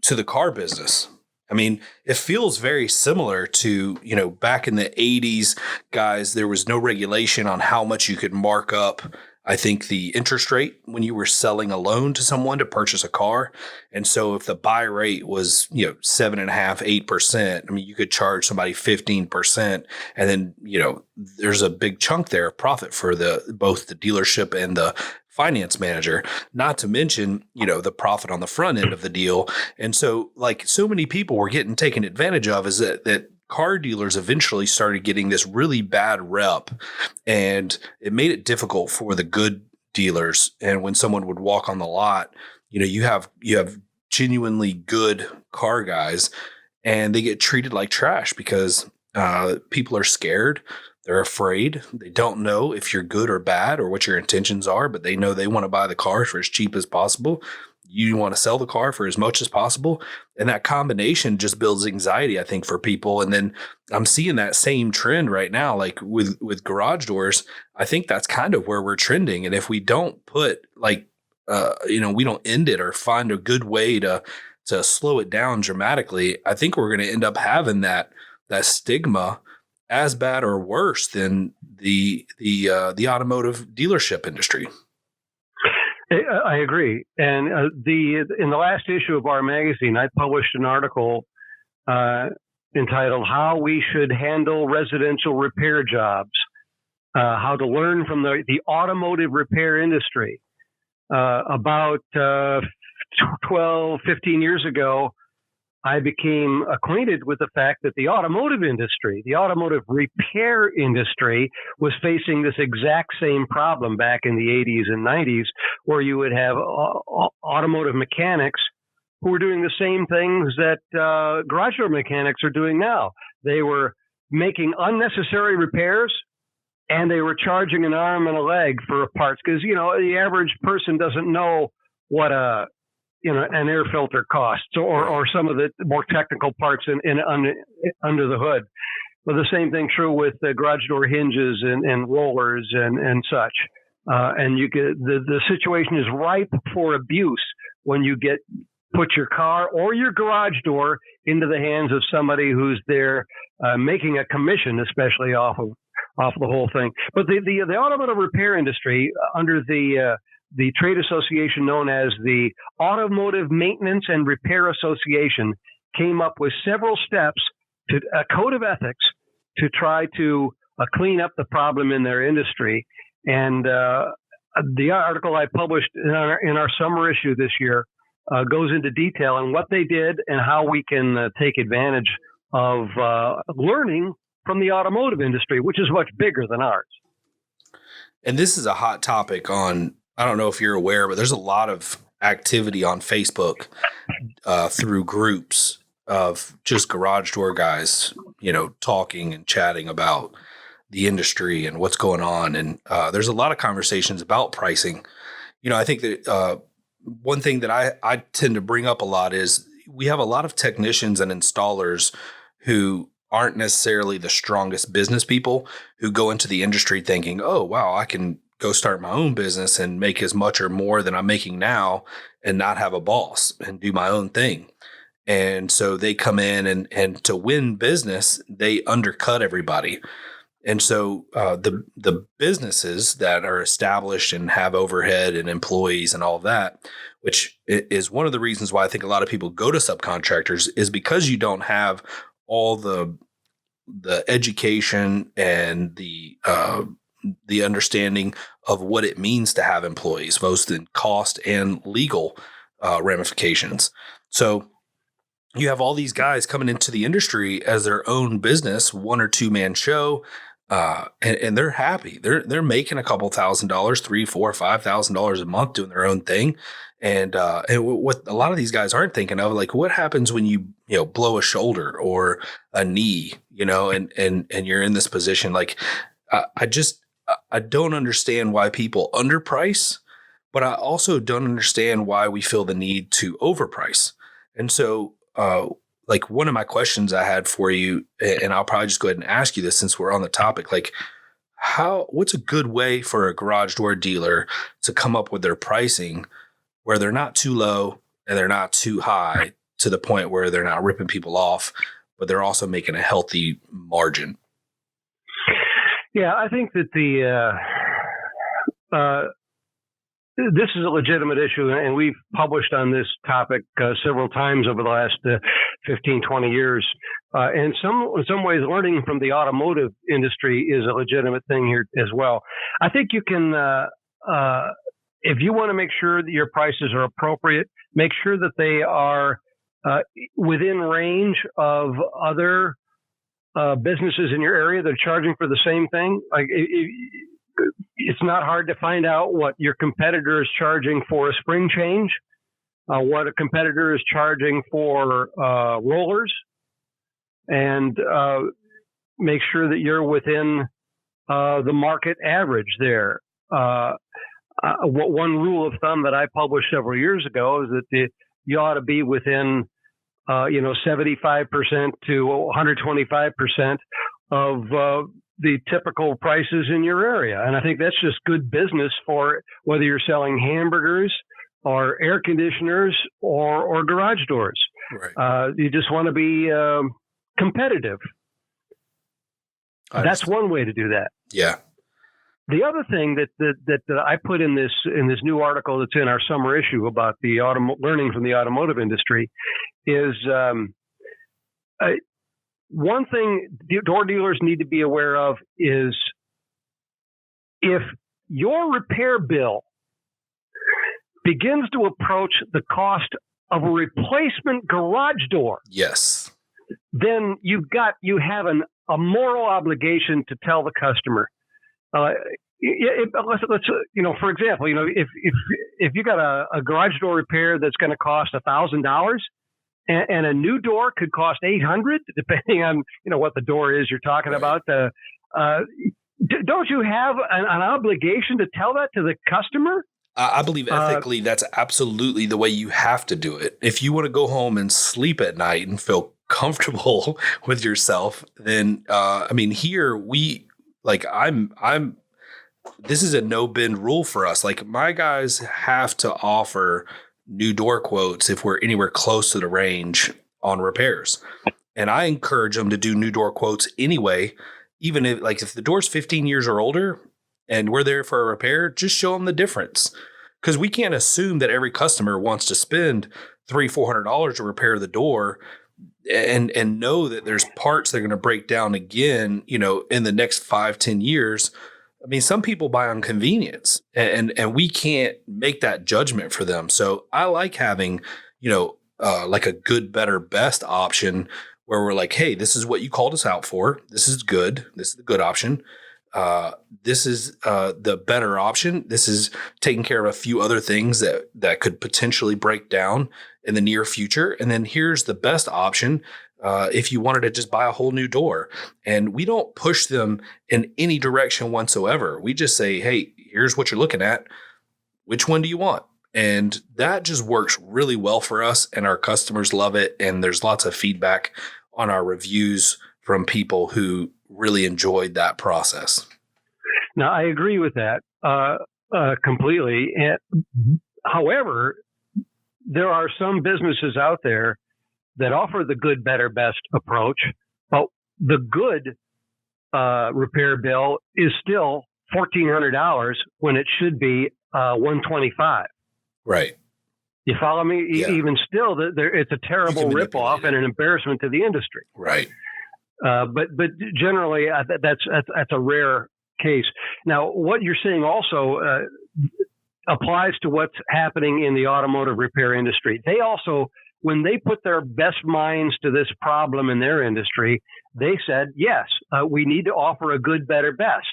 to the car business. I mean, it feels very similar to, back in the 80s, guys, there was no regulation on how much you could mark up, I think, the interest rate when you were selling a loan to someone to purchase a car. And so if the buy rate was, 7.5%, 8%, I mean, you could charge somebody 15%. And then, there's a big chunk there of profit for both the dealership and the finance manager, not to mention, the profit on the front end of the deal. And so, like, so many people were getting taken advantage of is that car dealers eventually started getting this really bad rep, and it made it difficult for the good dealers. And when someone would walk on the lot, you have genuinely good car guys, and they get treated like trash because people are scared. They're afraid. They don't know if you're good or bad or what your intentions are, but they know they want to buy the car for as cheap as possible. You want to sell the car for as much as possible. And that combination just builds anxiety, I think, for people. And then I'm seeing that same trend right now, like with garage doors. I think that's kind of where we're trending. And if we don't put we don't end it or find a good way to slow it down dramatically, I think we're going to end up having that stigma as bad or worse than the automotive dealership industry. I agree. And in the last issue of our magazine, I published an article entitled "How We Should Handle Residential Repair Jobs: How to Learn from the Automotive Repair Industry." About 12, 15 years ago, I became acquainted with the fact that the automotive industry, the automotive repair industry, was facing this exact same problem back in the 80s and 90s, where you would have automotive mechanics who were doing the same things that garage door mechanics are doing now. They were making unnecessary repairs and they were charging an arm and a leg for parts because, the average person doesn't know what an air filter costs or some of the more technical parts under the hood. Well, the same thing true with the garage door hinges and rollers and such. And the situation is ripe for abuse when you put your car or your garage door into the hands of somebody who's there making a commission, especially off of the whole thing. But the automotive repair industry, under the trade association known as the Automotive Maintenance and Repair Association, came up with several steps to a code of ethics to try to clean up the problem in their industry. And the article I published in our summer issue this year goes into detail on what they did and how we can take advantage of learning from the automotive industry, which is much bigger than ours. And this is a hot topic on, I don't know if you're aware, but there's a lot of activity on Facebook through groups of just garage door guys, talking and chatting about the industry and what's going on. And there's a lot of conversations about pricing. I think that one thing that I tend to bring up a lot is we have a lot of technicians and installers who aren't necessarily the strongest business people, who go into the industry thinking, oh, wow, I can go start my own business and make as much or more than I'm making now and not have a boss and do my own thing. And so they come in and to win business, they undercut everybody. And so the businesses that are established and have overhead and employees and all of that, which is one of the reasons why I think a lot of people go to subcontractors, is because you don't have all the education and the understanding of what it means to have employees, both in cost and legal ramifications. So you have all these guys coming into the industry as their own business, 1 or 2 man show, and they're happy. They're making a couple $1,000, $3,000, $4,000, $5,000 a month doing their own thing. And what a lot of these guys aren't thinking of, like, what happens when you blow a shoulder or a knee, and you're in this position. Like, I don't understand why people underprice, but I also don't understand why we feel the need to overprice. And so, like, one of my questions I had for you, and I'll probably just go ahead and ask you this since we're on the topic, like, what's a good way for a garage door dealer to come up with their pricing where they're not too low and they're not too high to the point where they're not ripping people off, but they're also making a healthy margin? Yeah, I think that this is a legitimate issue, and we've published on this topic several times over the last 15, 20 years. And in some ways, learning from the automotive industry is a legitimate thing here as well. I think you can, if you want to make sure that your prices are appropriate, make sure that they are within range of other businesses in your area that are charging for the same thing. Like, it's not hard to find out what your competitor is charging for a spring change, what a competitor is charging for rollers, and make sure that you're within the market average there. One rule of thumb that I published several years ago is that you ought to be within 75% to 125% of the typical prices in your area. And I think that's just good business for whether you're selling hamburgers or air conditioners or garage doors. Right. You just want to be competitive. That's one way to do that. Yeah. The other thing that I put in this new article that's in our summer issue about the learning from the automotive industry is one thing door dealers need to be aware of is if your repair bill begins to approach the cost of a replacement garage door, yes, then you have a moral obligation to tell the customer. Let's for example, if you got a garage door repair that's going to cost $1,000. And a new door could cost $800, depending on what the door is you're talking about. don't you have an obligation to tell that to the customer? I believe ethically that's absolutely the way you have to do it. If you want to go home and sleep at night and feel comfortable with yourself, then here this is a no bend rule for us. Like, my guys have to offer new door quotes if we're anywhere close to the range on repairs. And I encourage them to do new door quotes anyway, even if the door's 15 years or older and we're there for a repair, just show them the difference. Because we can't assume that every customer wants to spend $300-$400 to repair the door and know that there's parts that are going to break down again, in the next 5-10 years. I mean, some people buy on convenience, and we can't make that judgment for them. So I like having, like a good, better, best option where we're like, hey, this is what you called us out for. This is good. This is the good option. This is the better option. This is taking care of a few other things that could potentially break down in the near future. And then here's the best option. If you wanted to just buy a whole new door. And we don't push them in any direction whatsoever. We just say, hey, here's what you're looking at. Which one do you want? And that just works really well for us, and our customers love it. And there's lots of feedback on our reviews from people who really enjoyed that process. Now, I agree with that completely. However, there are some businesses out there that offer the good, better, best approach, but the good repair bill is still $1,400 when it should be $125. Right. You follow me? Yeah. Even still, it's a terrible ripoff and an embarrassment to the industry. Right. But generally, that's a rare case. Now, what you're saying also applies to what's happening in the automotive repair industry. They also, when they put their best minds to this problem in their industry, they said, yes, we need to offer a good, better, best.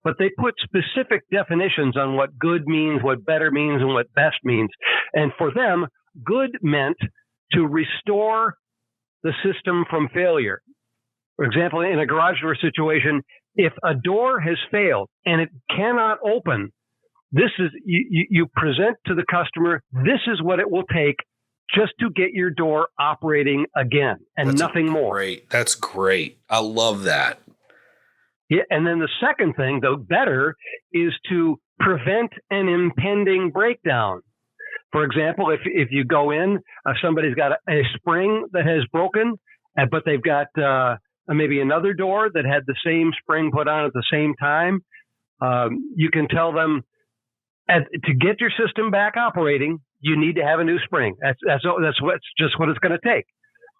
But they put specific definitions on what good means, what better means, and what best means. And for them, good meant to restore the system from failure. For example, in a garage door situation, if a door has failed and it cannot open, this is you present to the customer, this is what it will take just to get your door operating again, and That's nothing more. Great. That's great. I love that. Yeah, and then the second thing, though, better, is to prevent an impending breakdown. For example, if you go in, somebody's got a spring that has broken, but they've got maybe another door that had the same spring put on at the same time, you can tell them to get your system back operating, you need to have a new spring. That's just what it's going to take.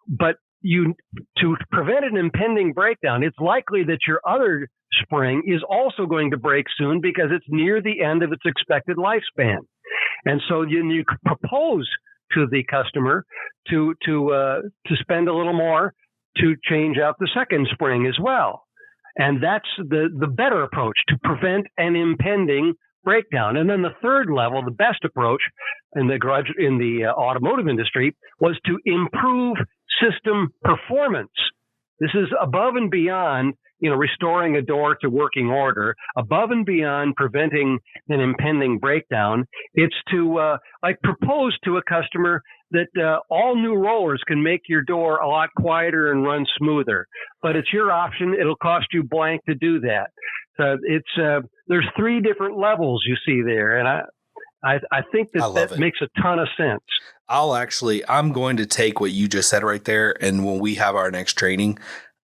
But to prevent an impending breakdown, it's likely that your other spring is also going to break soon because it's near the end of its expected lifespan. And so you propose to the customer to spend a little more to change out the second spring as well. And that's the better approach, to prevent an impending breakdown. And then the third level, the best approach in the automotive industry, was to improve system performance. This is above and beyond, restoring a door to working order, above and beyond preventing an impending breakdown. It's to propose to a customer that all new rollers can make your door a lot quieter and run smoother, but it's your option. It'll cost you blank to do that. So there's three different levels you see there, and I think that makes a ton of sense. I'm going to take what you just said right there, and when we have our next training,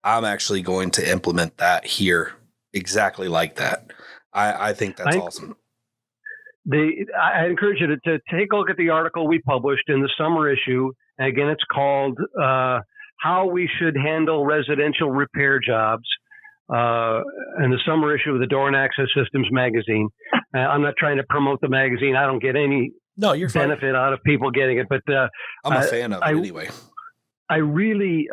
I'm actually going to implement that here exactly like that. I think that's awesome. I encourage you to take a look at the article we published in the summer issue. And again, it's called How We Should Handle Residential Repair Jobs, in the summer issue of the Door and Access Systems magazine. I'm not trying to promote the magazine. I don't get any benefit out of people getting it, but I'm a fan of it anyway. I really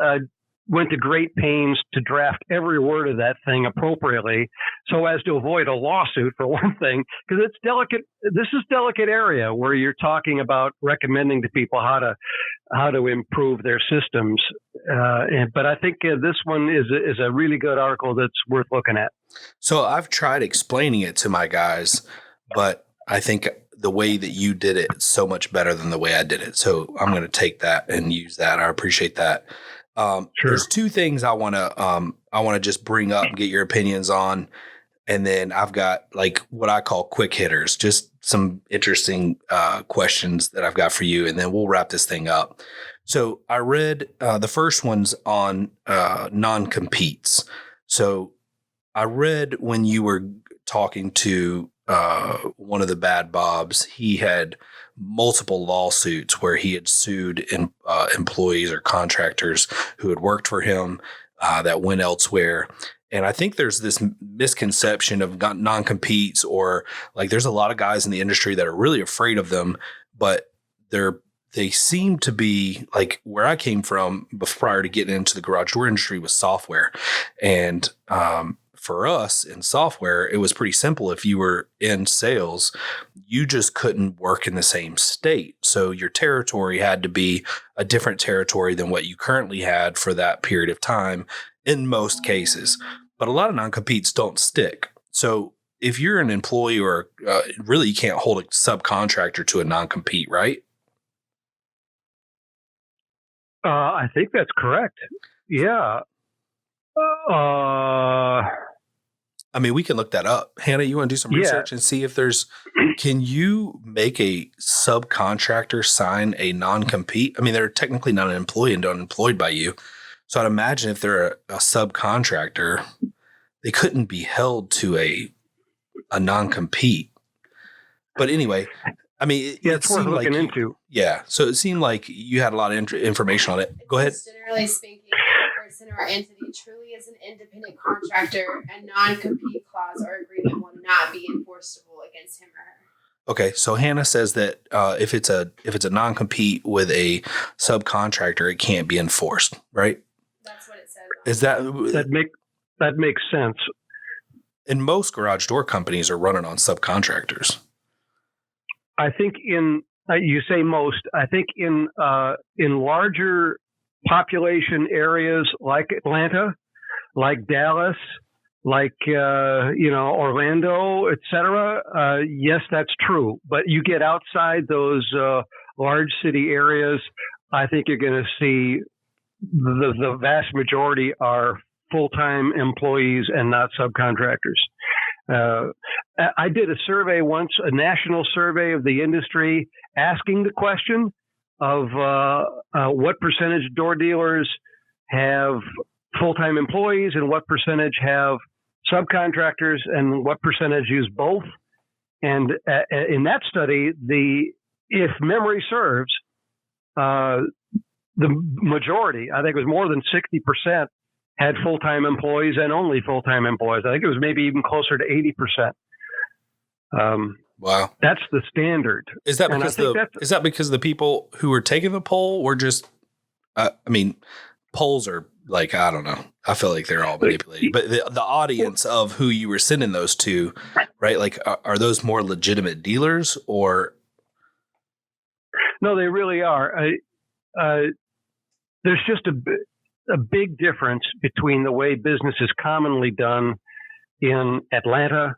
went to great pains to draft every word of that thing appropriately so as to avoid a lawsuit, for one thing, because it's delicate. This is delicate area where you're talking about recommending to people how to improve their systems. But I think this one is a really good article that's worth looking at. So I've tried explaining it to my guys, but I think the way that you did it is so much better than the way I did it. So I'm going to take that and use that. I appreciate that. Sure. There's two things I want to just bring up and get your opinions on. And then I've got like what I call quick hitters, just some interesting questions that I've got for you. And then we'll wrap this thing up. So I read the first one's on non-competes. So I read when you were talking to one of the bad Bobs, he had multiple lawsuits where he had sued employees or contractors who had worked for him that went elsewhere. And I think there's this misconception of non-competes, or like there's a lot of guys in the industry that are really afraid of them, but they seem to be like where I came from prior to getting into the garage door industry was software. And for us in software, it was pretty simple. If you were in sales, you just couldn't work in the same state. So your territory had to be a different territory than what you currently had for that period of time in most cases. But a lot of non-competes don't stick. So if you're an employee or really you can't hold a subcontractor to a non-compete, right? I think that's correct. Yeah. I mean, we can look that up. Hannah, you want to do some research and see if can you make a subcontractor sign a non-compete? I mean, they're technically not an employee and unemployed by you. So I'd imagine if they're a subcontractor, they couldn't be held to a non-compete. But anyway, I mean, it's worth looking into. Yeah. So it seemed like you had a lot of information on it. Go ahead. Generally speaking, a person or entity truly is an independent contractor, a non-compete clause or agreement will not be enforceable against him or her. Okay, so Hannah says that if it's a non-compete with a subcontractor, it can't be enforced, right? That's what it says. Is that makes sense? And most garage door companies are running on subcontractors. I think you say most. I think in larger population areas like Atlanta, like Dallas, like Orlando, etc. Yes, that's true. But you get outside those large city areas, I think you're going to see the vast majority are full-time employees and not subcontractors. I did a survey once, a national survey of the industry, asking the question of what percentage of door dealers have full-time employees and what percentage have subcontractors and what percentage use both. And in that study, if memory serves, the majority, I think it was more than 60%, had full-time employees and only full-time employees. I think it was maybe even closer to 80%. Wow. That's the standard. Is that because the people who were taking the poll were just, polls are like, I don't know. I feel like they're all manipulated, but the audience of who you were sending those to, right? Like, are those more legitimate dealers or? No, they really are. There's just a big difference between the way business is commonly done in Atlanta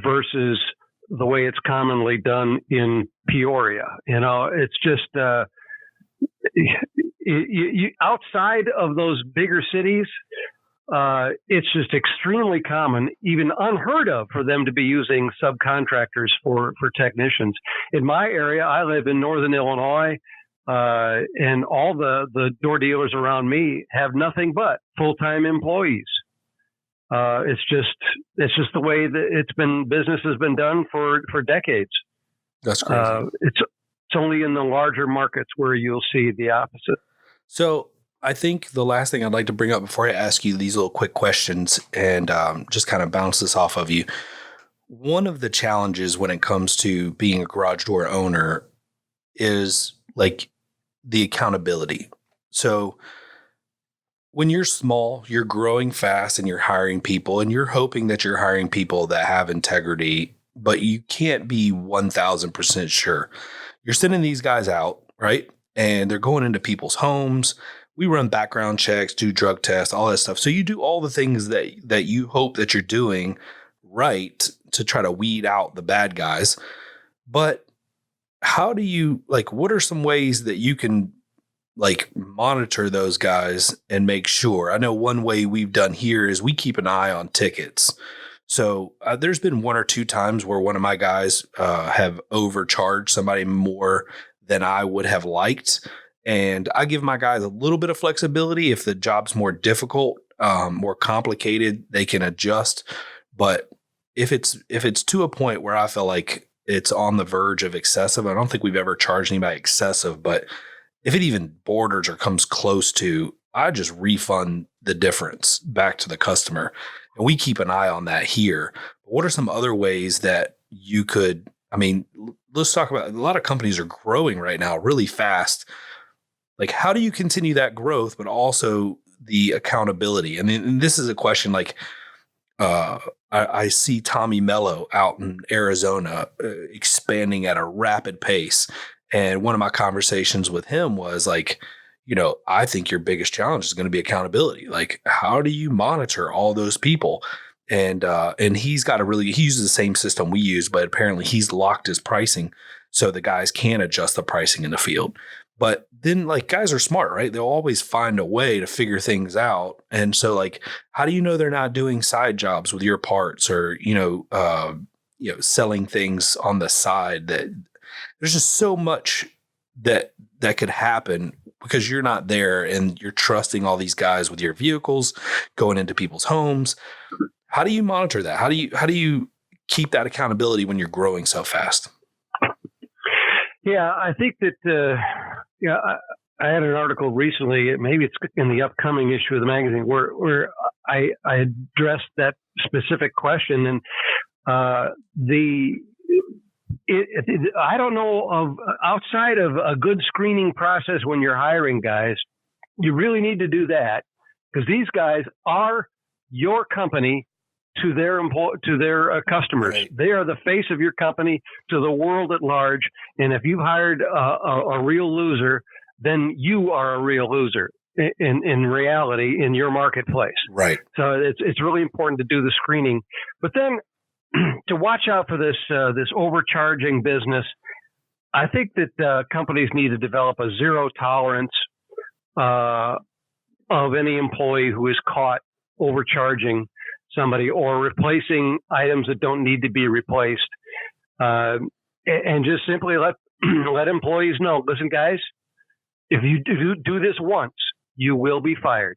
versus the way it's commonly done in Peoria. It's just you outside of those bigger cities, it's just extremely common, even unheard of, for them to be using subcontractors for technicians. In my area, I live in Northern Illinois. And all the door dealers around me have nothing but full-time employees. It's just the way that business has been done for decades. That's crazy. It's only in the larger markets where you'll see the opposite. So I think the last thing I'd like to bring up before I ask you these little quick questions and just kind of bounce this off of you. One of the challenges when it comes to being a garage door owner is like the accountability. So when you're small, you're growing fast and you're hiring people and you're hoping that you're hiring people that have integrity, but you can't be 1000% sure. You're sending these guys out, right? And they're going into people's homes. We run background checks, do drug tests, all that stuff. So you do all the things that you hope that you're doing right to try to weed out the bad guys. But how do you, like, what are some ways that you can like monitor those guys and make sure? I know one way we've done here is we keep an eye on tickets. So there's been one or two times where one of my guys have overcharged somebody more than I would have liked. And I give my guys a little bit of flexibility. If the job's more difficult, more complicated, they can adjust. But if it's to a point where I feel like it's on the verge of excessive, I don't think we've ever charged anybody excessive, but if it even borders or comes close to, I just refund the difference back to the customer. And we keep an eye on that here. But what are some other ways that you could, I mean, let's talk about, a lot of companies are growing right now really fast. Like, how do you continue that growth, but also the accountability? And this is a question like, I see Tommy Mello out in Arizona expanding at a rapid pace. And one of my conversations with him was like, you know, I think your biggest challenge is going to be accountability. Like, how do you monitor all those people? And he's got he uses the same system we use, but apparently he's locked his pricing so the guys can adjust the pricing in the field. But then, like, guys are smart, right? They'll always find a way to figure things out. And so, like, how do you know they're not doing side jobs with your parts or, selling things on the side? That there's just so much that could happen because you're not there and you're trusting all these guys with your vehicles going into people's homes. How do you monitor that? How do you keep that accountability when you're growing so fast? Yeah, I think that, I had an article recently, maybe it's in the upcoming issue of the magazine, where I addressed that specific question. And I don't know of, outside of a good screening process when you're hiring guys, you really need to do that because these guys are your company to their customers. Right. They are the face of your company to the world at large. And if you've hired a real loser, then you are a real loser in reality in your marketplace. Right. So it's really important to do the screening, but then to watch out for this overcharging business. I think that companies need to develop a zero tolerance of any employee who is caught overcharging somebody or replacing items that don't need to be replaced, and just simply let employees know, listen, guys, if you do this once, you will be fired.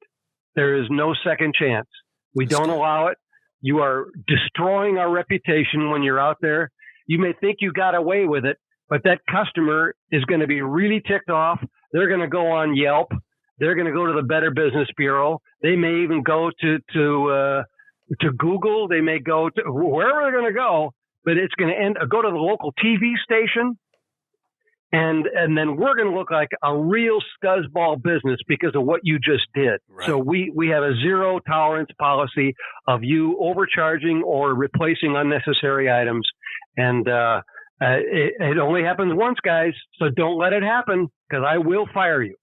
There is no second chance. We don't allow it. You are destroying our reputation when you're out there. You may think you got away with it, but that customer is going to be really ticked off. They're going to go on Yelp. They're going to go to the Better Business Bureau. They may even go to Google. They may go to wherever they're going to go, but it's going to go to the local TV station. And then we're going to look like a real scuzzball business because of what you just did. Right. So we have a zero tolerance policy of you overcharging or replacing unnecessary items. And it only happens once, guys. So don't let it happen because I will fire you.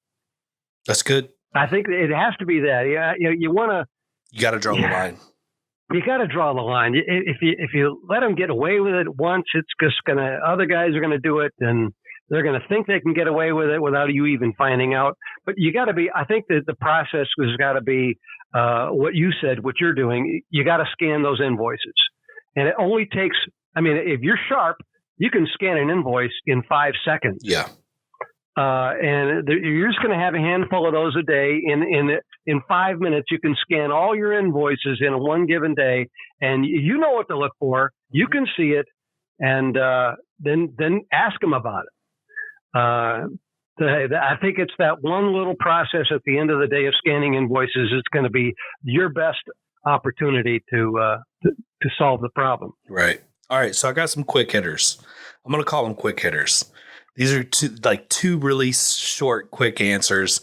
That's good. I think it has to be that. Yeah, you got to draw the line. You got to draw the line. If you let them get away with it once, it's just other guys are going to do it, and they're going to think they can get away with it without you even finding out. But you got to be, I think that the process has got to be what you said, what you're doing. You got to scan those invoices. And it only takes, if you're sharp, you can scan an invoice in 5 seconds. Yeah. And you're just going to have a handful of those a day. In 5 minutes, you can scan all your invoices in one given day, and you know what to look for. You can see it, and then ask them about it. I think it's that one little process at the end of the day of scanning invoices is going to be your best opportunity to solve the problem. Right. All right. So I got some quick hitters. I'm going to call them quick hitters. These are two really short, quick answers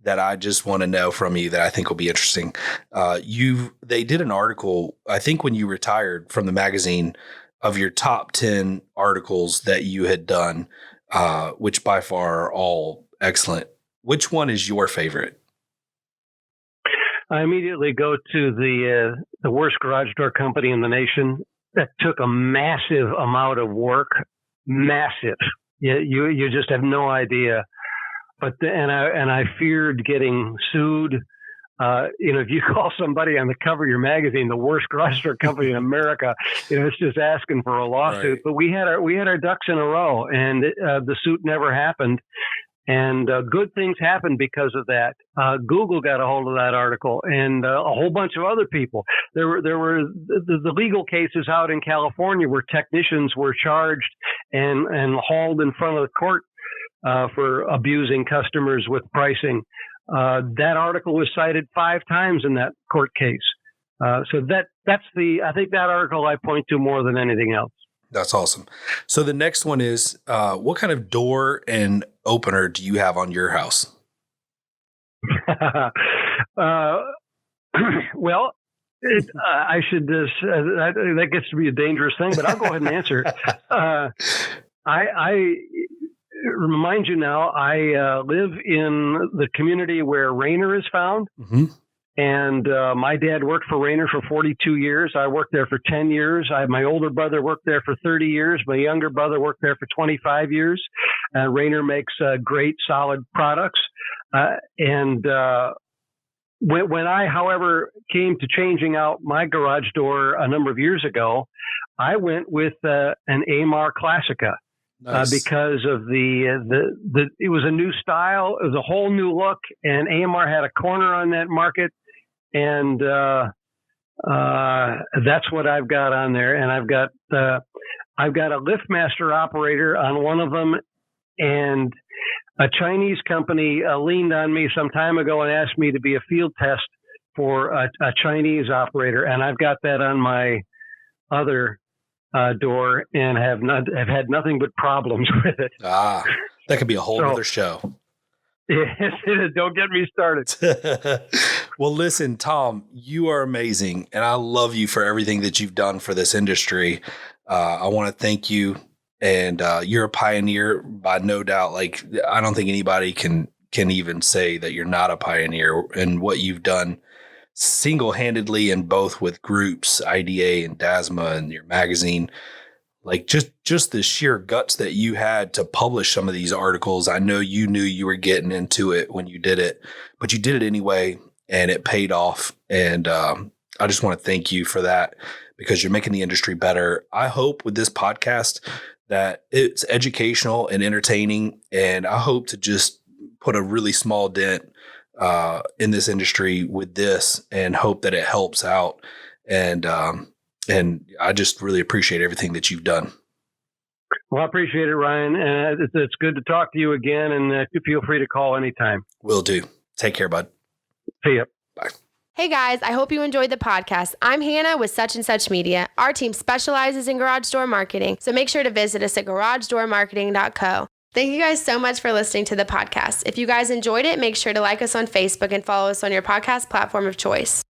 that I just want to know from you that I think will be interesting. They did an article, I think when you retired from the magazine, of your top 10 articles that you had done, which by far are all excellent. Which one is your favorite? I immediately go to the worst garage door company in the nation. That took a massive amount of work. Massive. You just have no idea. But I feared getting sued. If you call somebody on the cover of your magazine the worst garage door company in America, it's just asking for a lawsuit. Right. But we had our ducks in a row, and the suit never happened. And good things happened because of that. Google got a hold of that article, and a whole bunch of other people. There were the legal cases out in California where technicians were charged and hauled in front of the court for abusing customers with pricing. That article was cited 5 times in that court case. So I think that article I point to more than anything else. That's awesome. So the next one is, what kind of door and opener do you have on your house? Well, I should that gets to be a dangerous thing, but I'll go ahead and answer. I remind you now, I live in the community where Rainer is found. Mm-hmm. And my dad worked for Rainer for 42 years. I worked there for 10 years. My older brother worked there for 30 years. My younger brother worked there for 25 years. Rainer makes great, solid products. When I, however, came to changing out my garage door a number of years ago, I went with an Amar Classica. Nice. Because of it was a new style, it was a whole new look, and AMR had a corner on that market, and that's what I've got on there. And I've got a LiftMaster operator on one of them, and a Chinese company leaned on me some time ago and asked me to be a field test for a Chinese operator, and I've got that on my other door and have had nothing but problems with it. That could be a whole other show. Yes, don't get me started. Well, listen, Tom, you are amazing, and I love you for everything that you've done for this industry. I want to thank you, and you're a pioneer by no doubt. Like, I don't think anybody can even say that you're not a pioneer in what you've done single-handedly, and both with groups, IDA and DASMA and your magazine. Like, just the sheer guts that you had to publish some of these articles. I know you knew you were getting into it when you did it, but you did it anyway, and it paid off. And I just want to thank you for that, because you're making the industry better. I hope with this podcast that it's educational and entertaining, and I hope to just put a really small dent in this industry with this, and hope that it helps out. And I just really appreciate everything that you've done. Well, I appreciate it, Ryan. And it's good to talk to you again, and feel free to call anytime. Will do. Take care, bud. See ya. Bye. Hey guys, I hope you enjoyed the podcast. I'm Hannah with Such and Such Media. Our team specializes in garage door marketing, so make sure to visit us at garagedoormarketing.co. Thank you guys so much for listening to the podcast. If you guys enjoyed it, make sure to like us on Facebook and follow us on your podcast platform of choice.